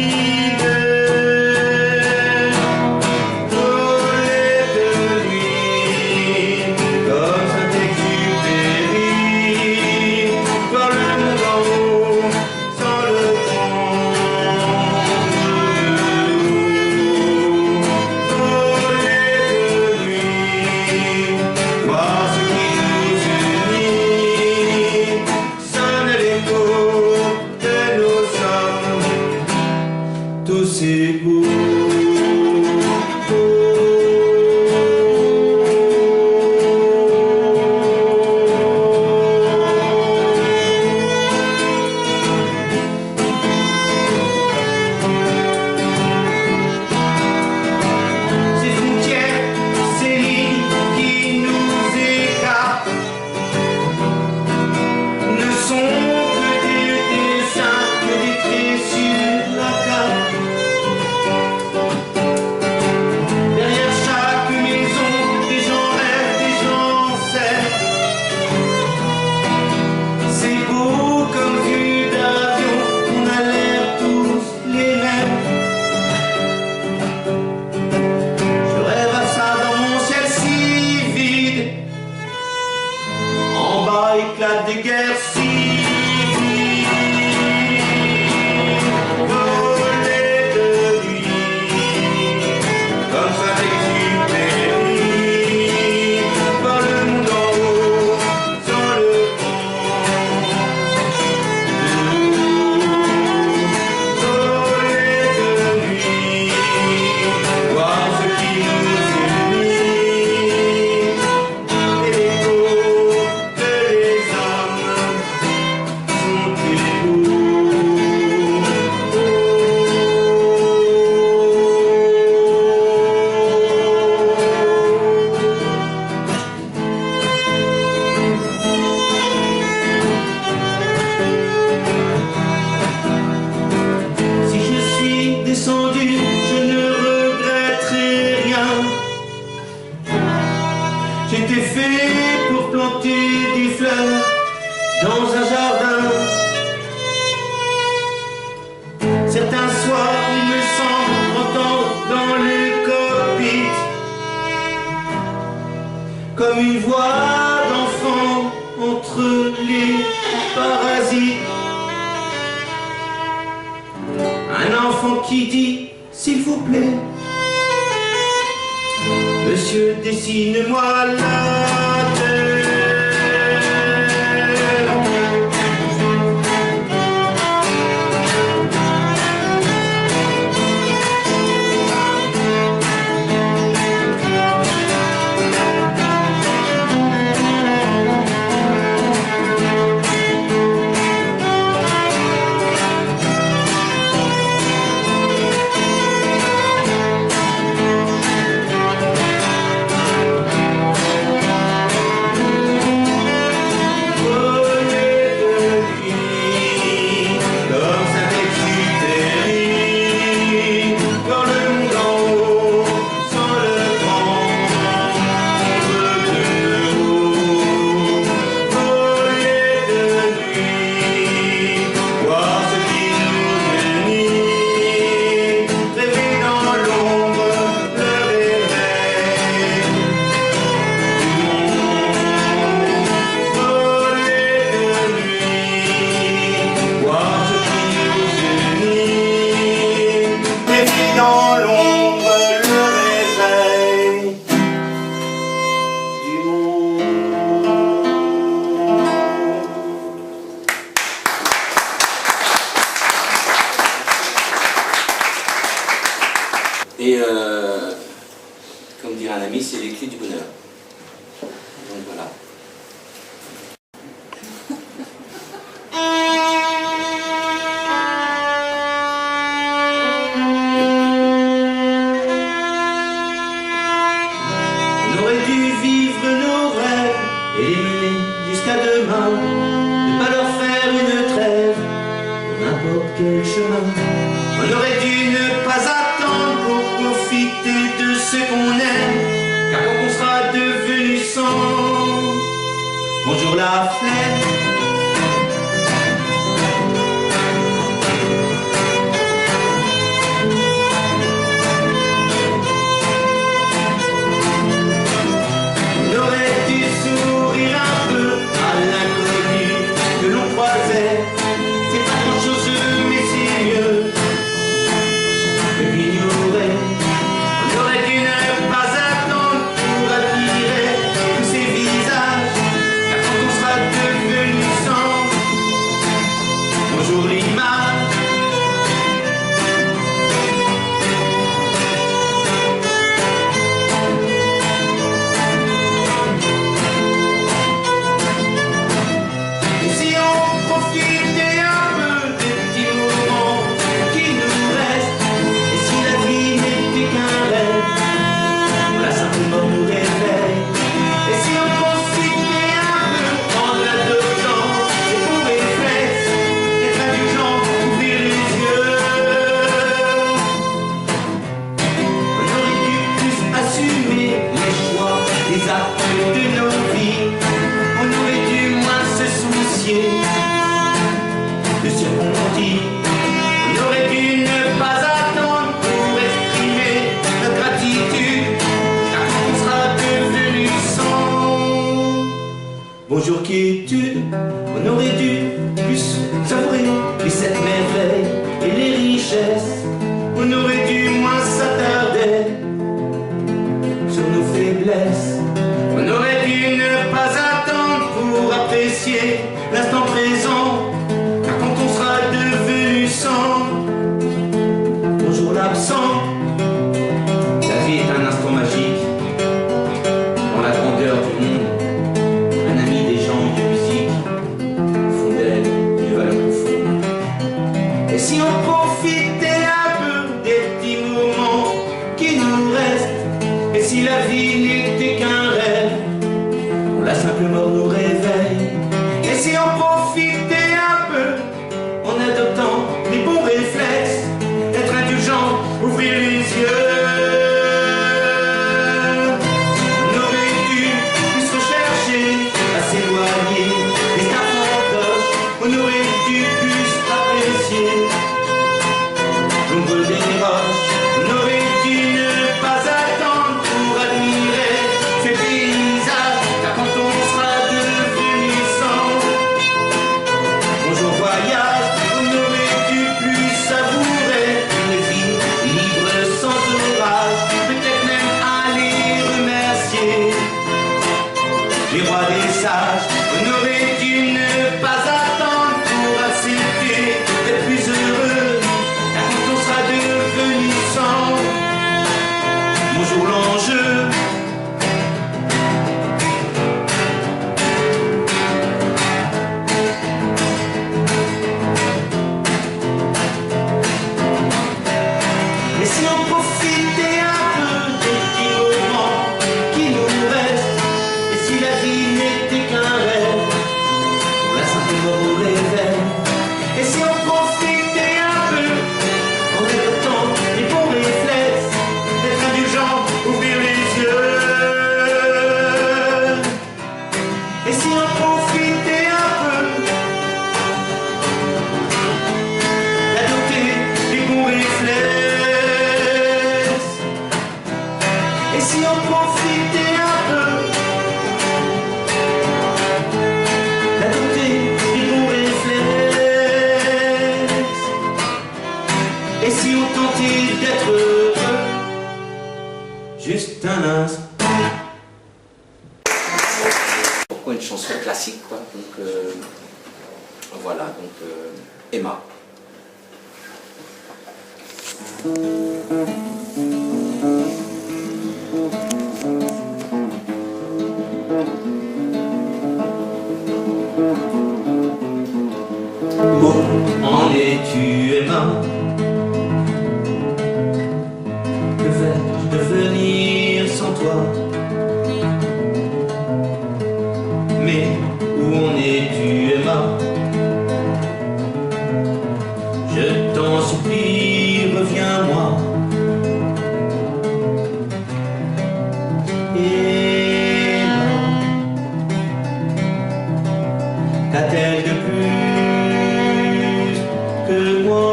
Éclate des guerres civiles, voler de nuit, comme ça d'Exupéry, voir le monde en haut, sans le vent de nous, voler de nuit, voir ce qui nous unit, et l'écho de les si je suis descendu, je ne regretterai rien. J'étais fait pour planter des fleurs dans un jardin. Certains soirs, il me semble entendre dans le cockpit comme une voix d'enfant entre les parasites. Un enfant qui dit, s'il vous plaît, monsieur, dessine-moi la terre. Et comme dirait un ami, c'est les clés du bonheur. Donc voilà. On aurait dû vivre nos rêves et les mener jusqu'à demain, ne pas leur faire une trêve pour n'importe quel chemin. On aurait dû ne pas attendre pour profiter de ce qu'on aime, car quand on sera devenu sang, bonjour la flemme. On aurait dû sourire un peu à l'inconnu que l'on croisait. C'est pas grand chose mais c'est mieux que d'ignorer. On aurait dû ne pas attendre pour admirer tous ces visages, car quand on sera devenu sang, bonjour l'image. Et si on profitait un peu des petits moments qui nous restent, et si la vie n'était qu'un rêve, on la simplement nous réveille. Et si on profitait un peu en adoptant les bons réflexes, d'être indulgent, ouvrir les yeux, on aurait dû plus assumer les choix, les actes de nos vies. On aurait dû moins se soucier de ce qu'on dit. On aurait dû ne pas attendre pour exprimer notre gratitude, car quand on sera devenu sang, bonjour quiétude. On aurait dû plus savourer les sept merveilles et les richesses. On aurait dû moins s'attarder sur nos faiblesses. On aurait dû ne pas attendre pour apprécier l'instant présent, car quand on sera devenu sang, bonjour l'absent. La vie est un instant magique, dans la grandeur du monde, un ami des gens et de musique, font d'elle une valeur profonde. Et si on profitait un peu des petits moments qui nous restent, et si la vie n'était qu'un rêve, on la simple mort nous réveille. Et si on profitait un peu en adoptant les bons réflexes, être indulgent, ouvrir les yeux, on aurait dû plus rechercher à s'éloigner des tapentoches. On aurait dû plus apprécier l'ombre des roches. On aurait dû ne pas attendre pour admirer ces paysages, car quand on sera devenu sang, bonjour voyage. On aurait dû plus savourer une vie libre sans orage, peut-être même aller remercier les rois des sages. On aurait dû ne pas attendre pour accepter d'être plus heureux, car quand on sera devenu sang, bonjour l'enjeu. Et si on profitait un peu des petits moments qui nous restent, et si la vie n'était qu'un rêve, on la simplement nous réveille. Et si on profitait un peu en adoptant les bons réflexes, d'être indulgent, ouvrir les yeux. Et si on profitait un peu d'adopter les bons réflexes. Et si on profitait un peu d'adopter les bons réflexes. Et si on tentait d'être heureux juste un instant. Pourquoi une chanson classique, quoi. Donc voilà, donc Emma. toi. Mais où en es-tu, Emma? Je t'en supplie, reviens-moi. Emma, qu'a-t-elle de plus que moi?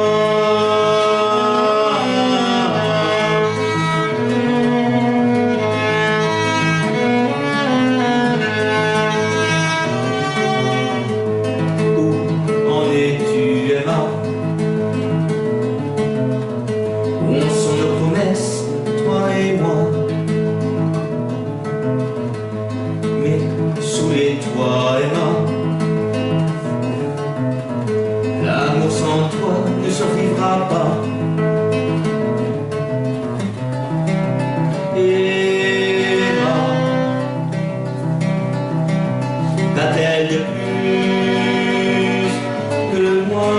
Qu'a-t-elle de plus que moi?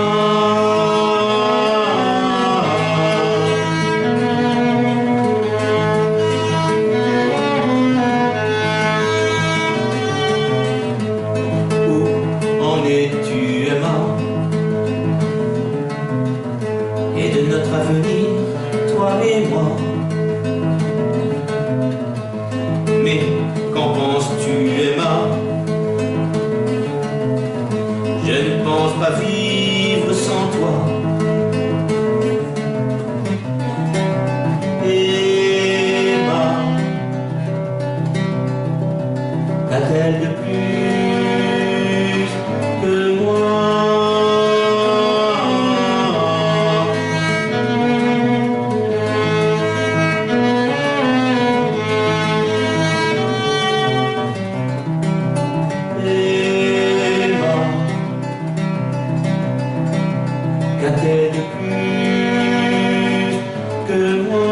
Où en es-tu, Emma? Et de notre avenir, toi et moi. Mais qu'en penses-tu, Emma? Je ne pense pas vivre sans toi. Emma, qu'a-t-elle de plus que moi? Qu'a-t-elle de plus que moi?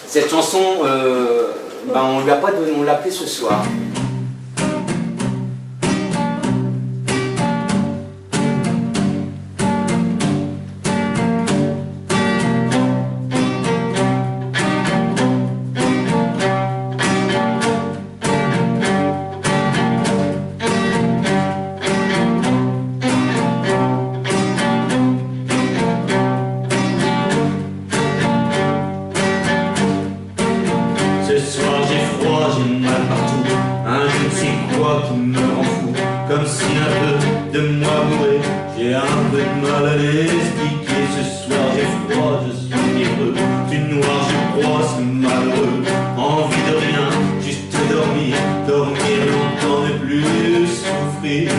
Cette chanson, on lui a pas donné, on l'a appelée ce soir. Ce soir j'ai froid, j'ai mal partout, un je ne sais quoi qui me rend fou, comme si un peu de moi mourait. J'ai un peu de mal à l'expliquer. Ce soir j'ai froid, je suis névreux, du noir je crois, c'est malheureux. Envie de rien, juste dormir, dormir longtemps, ne plus souffrir.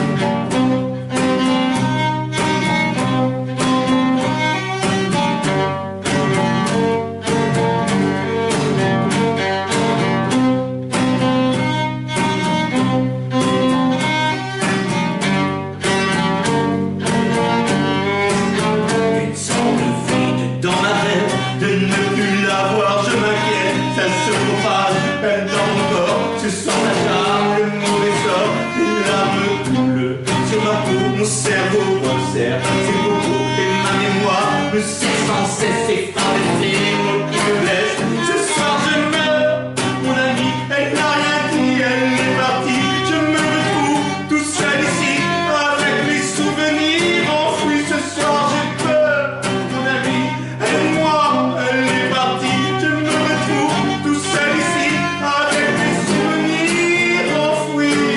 Mon cerveau observe ses propos et ma mémoire me sait sans cesse effacer mon qui me blesse. Ce soir je meurs, mon ami, elle n'a rien dit, elle est partie. Je me retrouve tout seul ici, avec mes souvenirs enfouis. Ce soir j'ai peur, mon ami, aide-moi, elle est partie. Je me retrouve tout seul ici, avec mes souvenirs enfouis.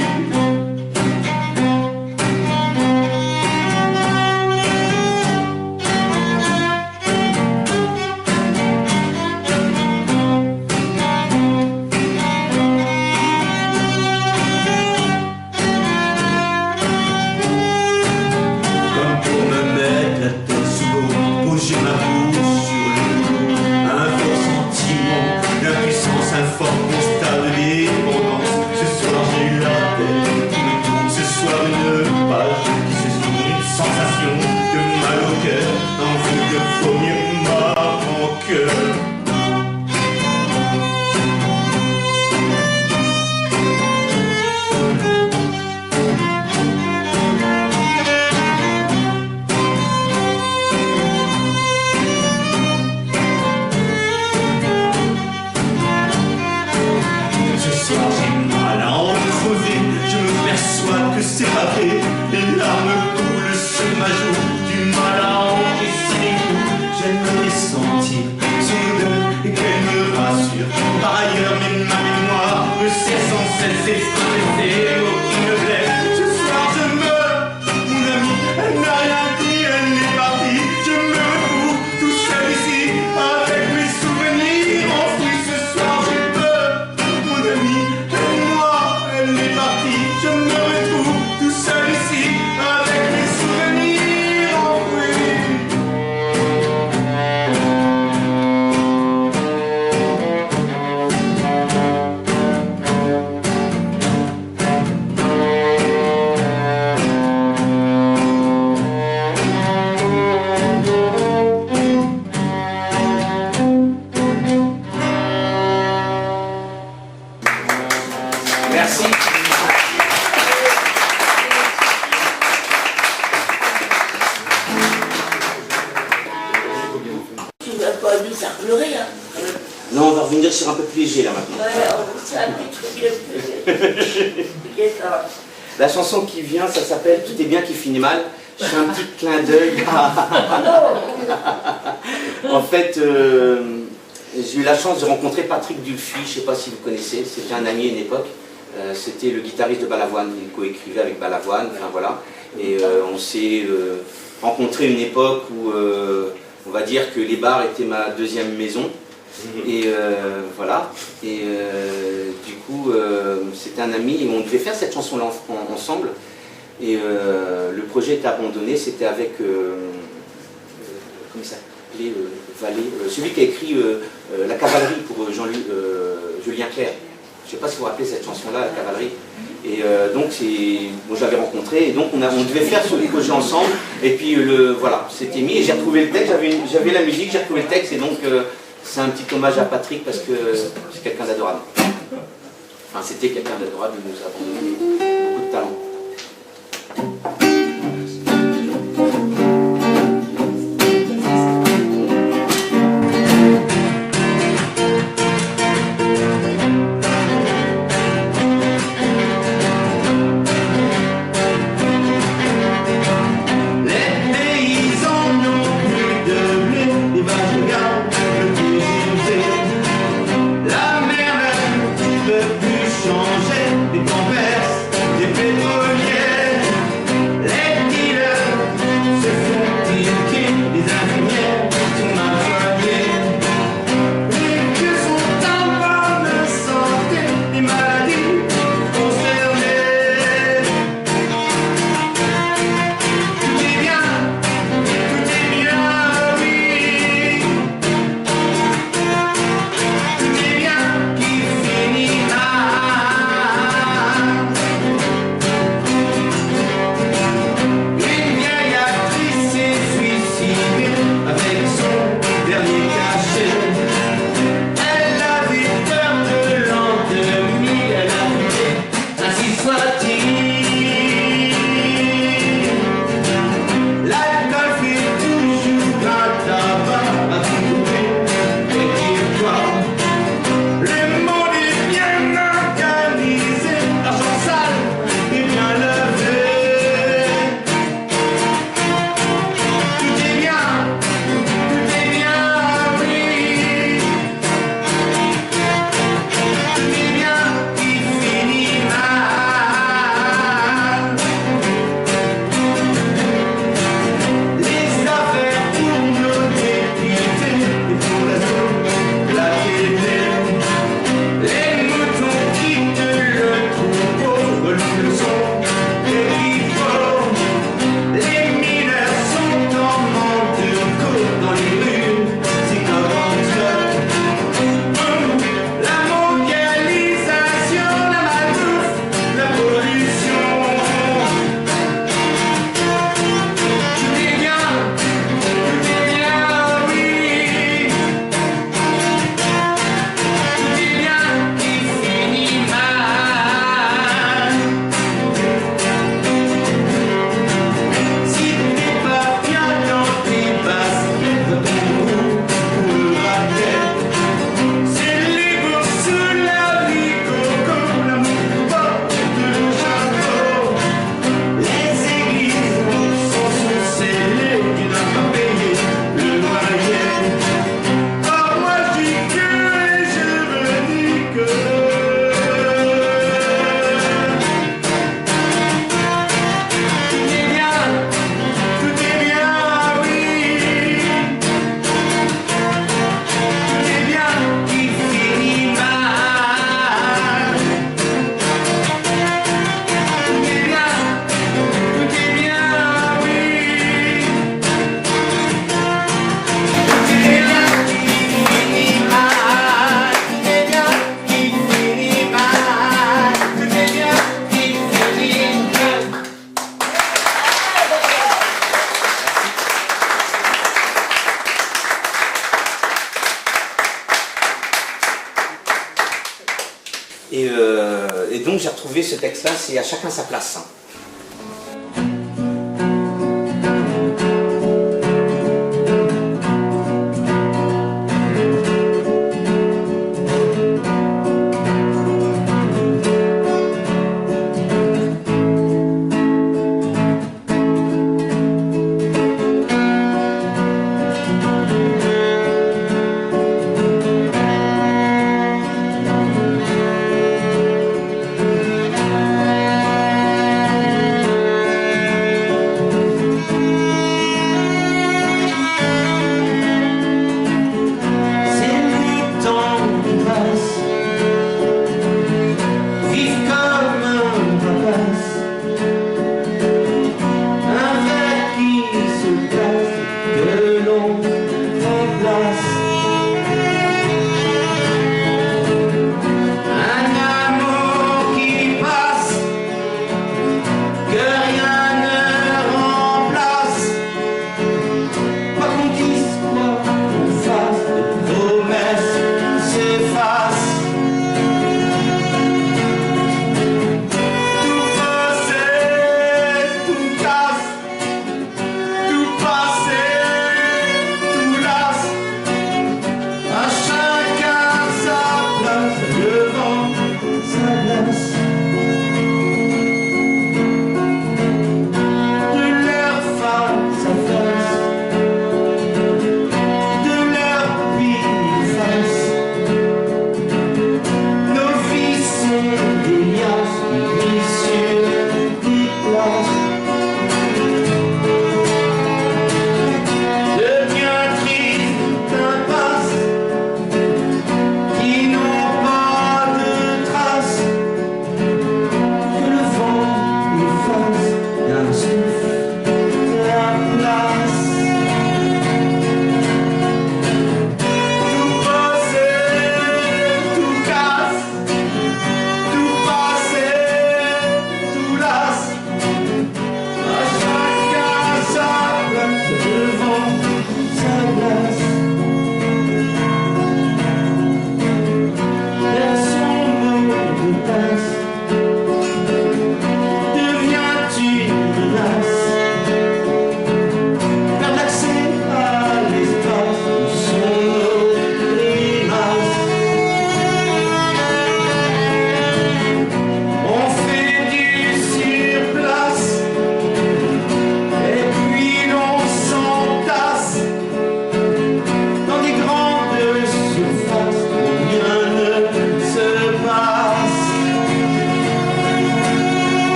pleurer, hein. Non, on va revenir sur un peu plus léger là maintenant. Ouais, c'est un petit truc. La chanson qui vient, ça s'appelle Tout est bien qui finit mal. Je fais un petit clin d'œil En fait, j'ai eu la chance de rencontrer Patrick Dulphy, je ne sais pas si vous connaissez, c'était un ami à une époque. C'était le guitariste de Balavoine, il coécrivait avec Balavoine, enfin voilà. Et on s'est rencontrés une époque où on va dire que les bars étaient ma deuxième maison. Et voilà. Et du coup, c'était un ami et on devait faire cette chanson-là ensemble. Et le projet était abandonné, c'était avec, comment ça s'appelait, Vallée, celui qui a écrit La Cavalerie pour Julien Clerc. Je ne sais pas si vous vous rappelez cette chanson-là, La Cavalerie. Et donc, bon, je l'avais rencontré, et donc on devait faire ce projet ensemble. Et puis, voilà, c'était mis, et j'ai retrouvé le texte, j'avais la musique, j'ai retrouvé le texte, et donc c'est un petit hommage à Patrick parce que c'est quelqu'un d'adorable. Enfin, c'était quelqu'un d'adorable, il nous a donné beaucoup de talent. Et donc j'ai retrouvé ce texte-là, c'est à chacun sa place.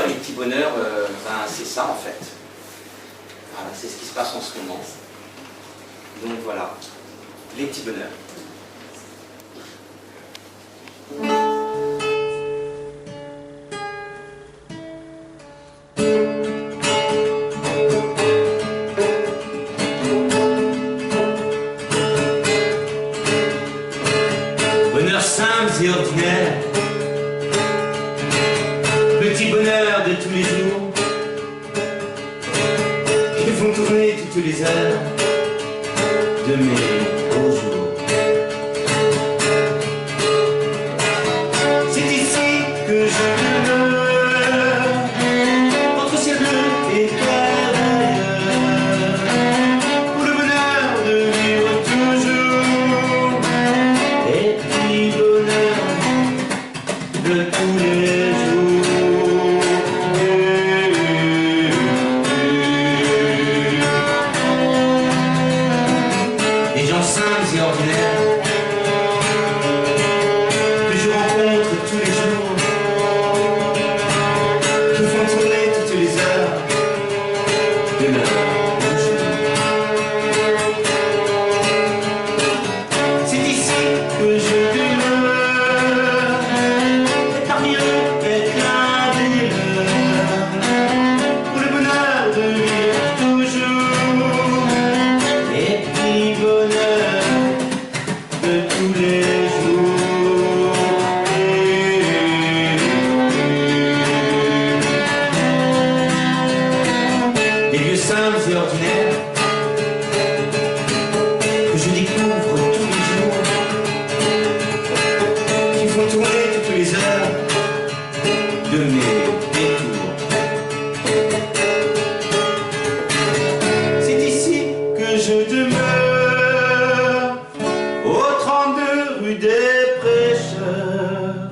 Les petits bonheurs, ben, c'est ça en fait. Voilà, c'est ce qui se passe en ce moment. Donc voilà, les petits bonheurs. Bonheur simples et ordinaires, petits bonheurs de tous les jours, qui font tourner toutes les heures de mes beaux jours. C'est ici que je demeure, entre ciel bleu et terre d'ailleurs, pour le bonheur de vivre toujours les petits bonheurs de tous les jours. Des gens simples et ordinaires que je rencontre tous les jours, qui font tourner toutes les heures de leur jour. C'est ici que je demeure, et parmi eux être l'un des leurs, pour le bonheur de vivre toujours les petits bonheurs de tous les jours. Des lieux simples et ordinaires que je découvre tous les jours, qui font tourner toutes les heures de mes détours. C'est ici que je demeure, au 32 rue des Prêcheurs,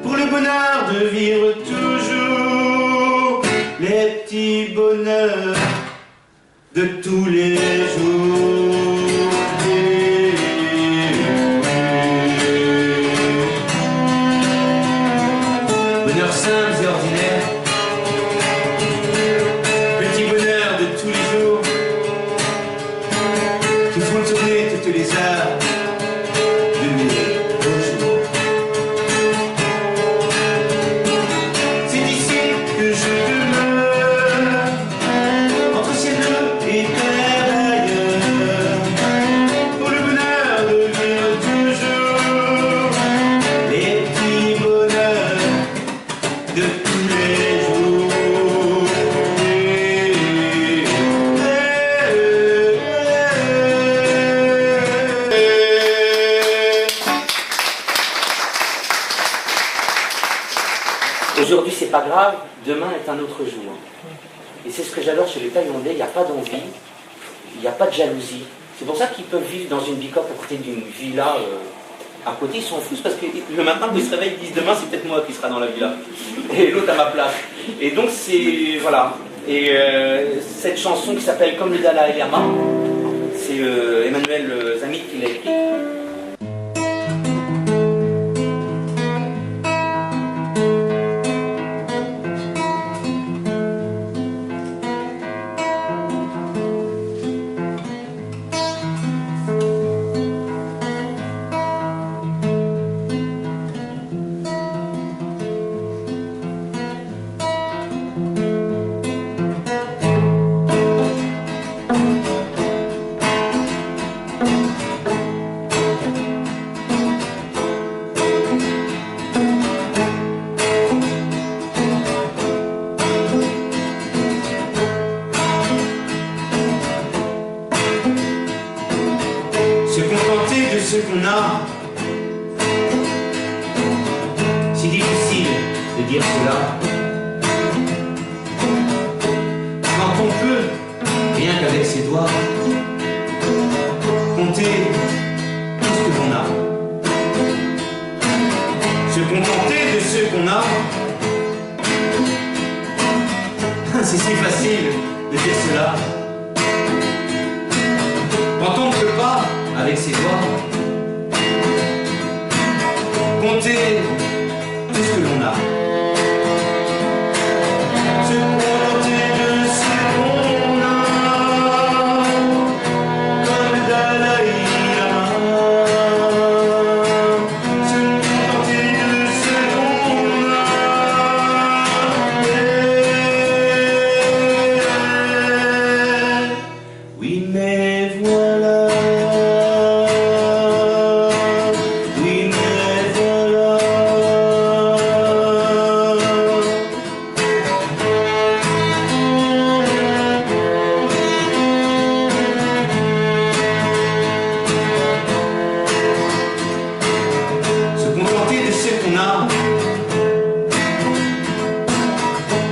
pour le bonheur de vivre toujours les petits bonheurs de tous les jours. Bonheur simples et ordinaires, petits bonheurs de tous les jours, qui font tourner toutes les heures de mes beaux jours. C'est ici que je demeure, entre ciel bleu et terre d'ailleurs, pour le bonheur de vivre toujours les petits bonheurs de tous les jours. Aujourd'hui, c'est pas grave, demain est un autre jour. Et c'est ce que j'adore chez les Thaïlandais, il n'y a pas d'envie, il n'y a pas de jalousie. C'est pour ça qu'ils peuvent vivre dans une bicoque à côté d'une villa à côté, ils s'en foutent parce que le matin quand ils se réveillent, ils disent demain c'est peut-être moi qui sera dans la villa et l'autre à ma place. Et donc c'est voilà. Et cette chanson qui s'appelle Comme le Dalai Lama, c'est Emmanuel Zamit qui l'a écrit. Se contenter de ce qu'on a, c'est difficile de dire cela. Quand on peut, rien qu'avec ses doigts, compter tout ce que l'on a. Se contenter de ce qu'on a, c'est si facile de de dire cela. Quand on ne peut pas, avec ses doigts, compter tout ce que l'on a. Se contenter de ce qu'on a, comme le Dalai Lama. Se contenter de ce qu'on a. Oui, mais voilà. Oui, mais voilà. Se contenter de ce qu'on a,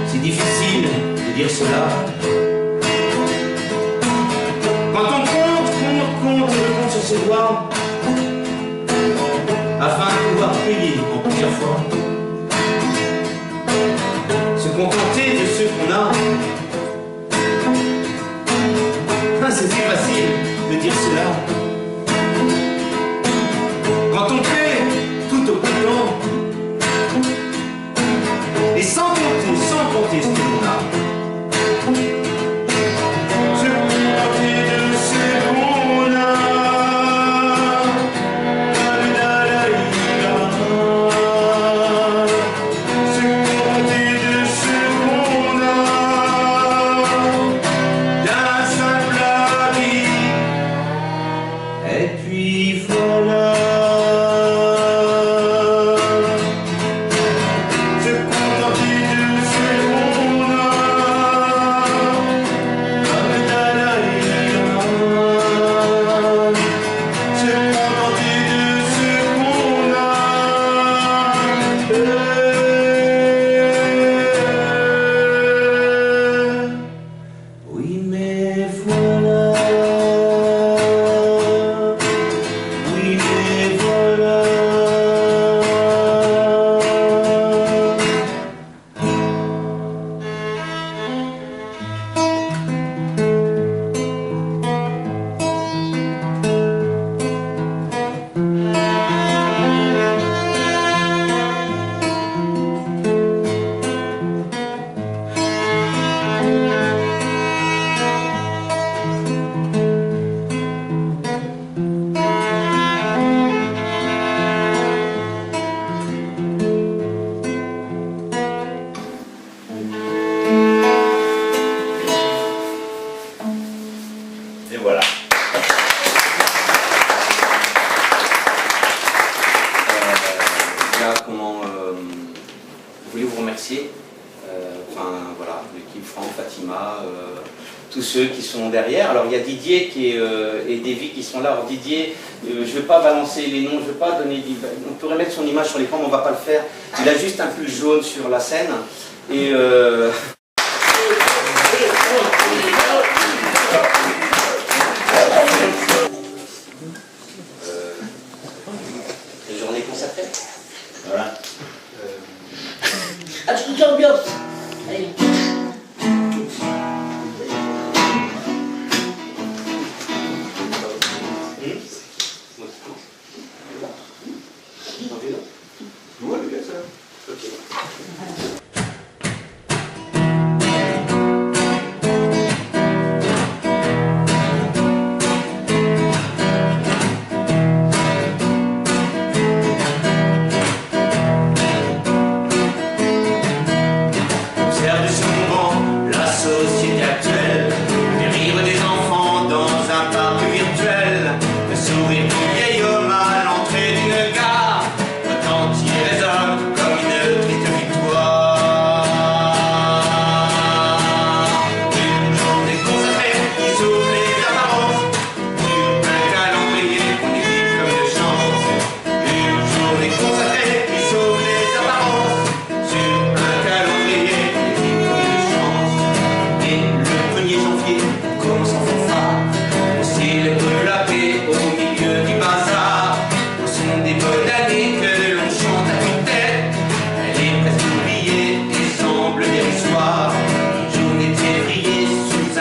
c'est difficile de dire cela. Quand on compte sur ses doigts, afin de pouvoir payer en plusieurs fois. Se contenter de ce qu'on a, c'est si facile de dire cela. Quand on fait tout au comptant, et sans compter ce que l'on a. Se contenter de ce qu'on a, comme le Dalai Lama. Se contenter de ce qu'on a, d'un simple habit. Et puis voilà. Se contenter de ce qu'on a, comme le Dalai Lama. Se contenter de ce qu'on a. Oui, mais voilà. Oui, mais voilà. Et voilà. Là, je voulais vous remercier. Enfin, voilà, l'équipe Franck, Fatima, tous ceux qui sont derrière. Alors, il y a Didier et Davy qui sont là. Alors, Didier, je ne vais pas balancer les noms, je ne vais pas donner... On pourrait mettre son image sur l'écran, mais on ne va pas le faire. Il a juste un pull jaune sur la scène. Et... les journées consacrées. Voilà. Ah, toute ambiance. Allez. Observe souvent la société actuelle, les rires des enfants dans un parc virtuel, le sourire du vieil homme à l'entrée d'une gare, retentit et résonne comme une triste victoire. Une journée consacrée qui sauve les apparences, sur un calendrier qu'on évite comme une chance. Une journée consacrée qui sauve les apparences, sur un calendrier qu'on évite comme une chance. Et le 1er janvier commence en fanfare, au ciel de la paix, au milieu du bazar, au son des bonnes années que l'on chante à tue-tête. Elle est presque oubliée et semble dérisoire. Une journée de février sous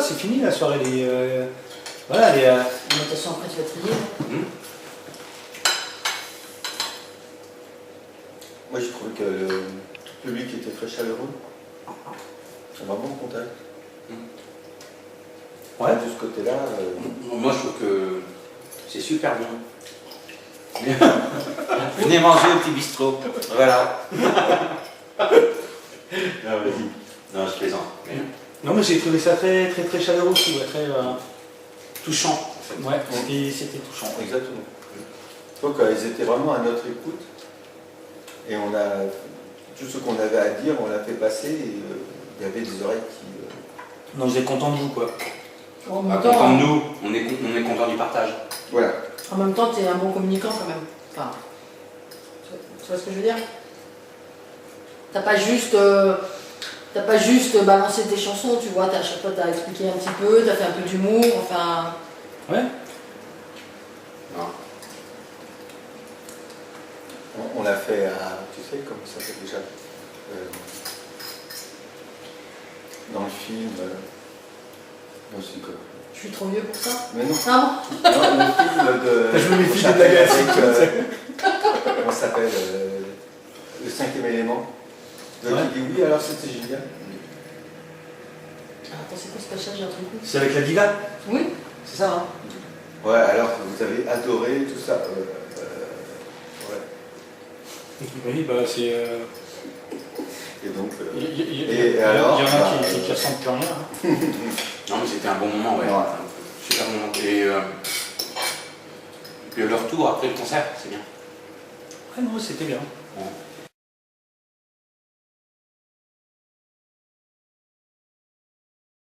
c'est fini la soirée. Voilà, Mais de toute façon, après, tu vas trier. Moi, j'ai trouvé que le public était très chaleureux. C'est un bon contact. Ouais. De ce côté-là, Moi, je trouve que c'est super bon. Venez manger au petit bistrot. Voilà. Non, vas-y. Non, je plaisante. Mais Non, mais j'ai trouvé ça très, très, très chaleureux aussi, ouais, très touchant, en fait. ouais, c'était touchant. exactement. Donc, ils étaient vraiment à notre écoute. Et on a tout ce qu'on avait à dire, on l'a fait passer. Et il y avait des oreilles qui. Non, vous êtes content de vous, quoi. En Ah, même content temps, de nous, on est content du partage. Voilà. tu es un bon communicant quand même. Enfin, tu vois ce que je veux dire? T'as pas juste balancé tes chansons, tu vois, à chaque fois t'as expliqué un petit peu, t'as fait un peu d'humour, enfin. Ouais. Non. On l'a fait à. Tu sais, comment ça s'appelle déjà dans le film. Non, c'est quoi? Je suis trop vieux pour ça. Mais non. Ah Non, le film de. Je me méfie on des blagues s'appelle avec, comment ça s'appelle le 5e élément. Donc Ouais. il dit oui, alors c'était génial. attends, c'est quoi ce passage? J'ai un truc. C'est avec la diva. Oui. C'est ça, hein? Ouais, alors que vous avez adoré tout ça. Ouais. Oui, bah c'est. Et donc. Il y en alors, a qui ressentent plus rien. Hein. Non, mais c'était un bon moment, ouais. Ouais. Un super moment. Et puis le retour après le concert, c'est bien. Ouais, non, c'était bien. Bon.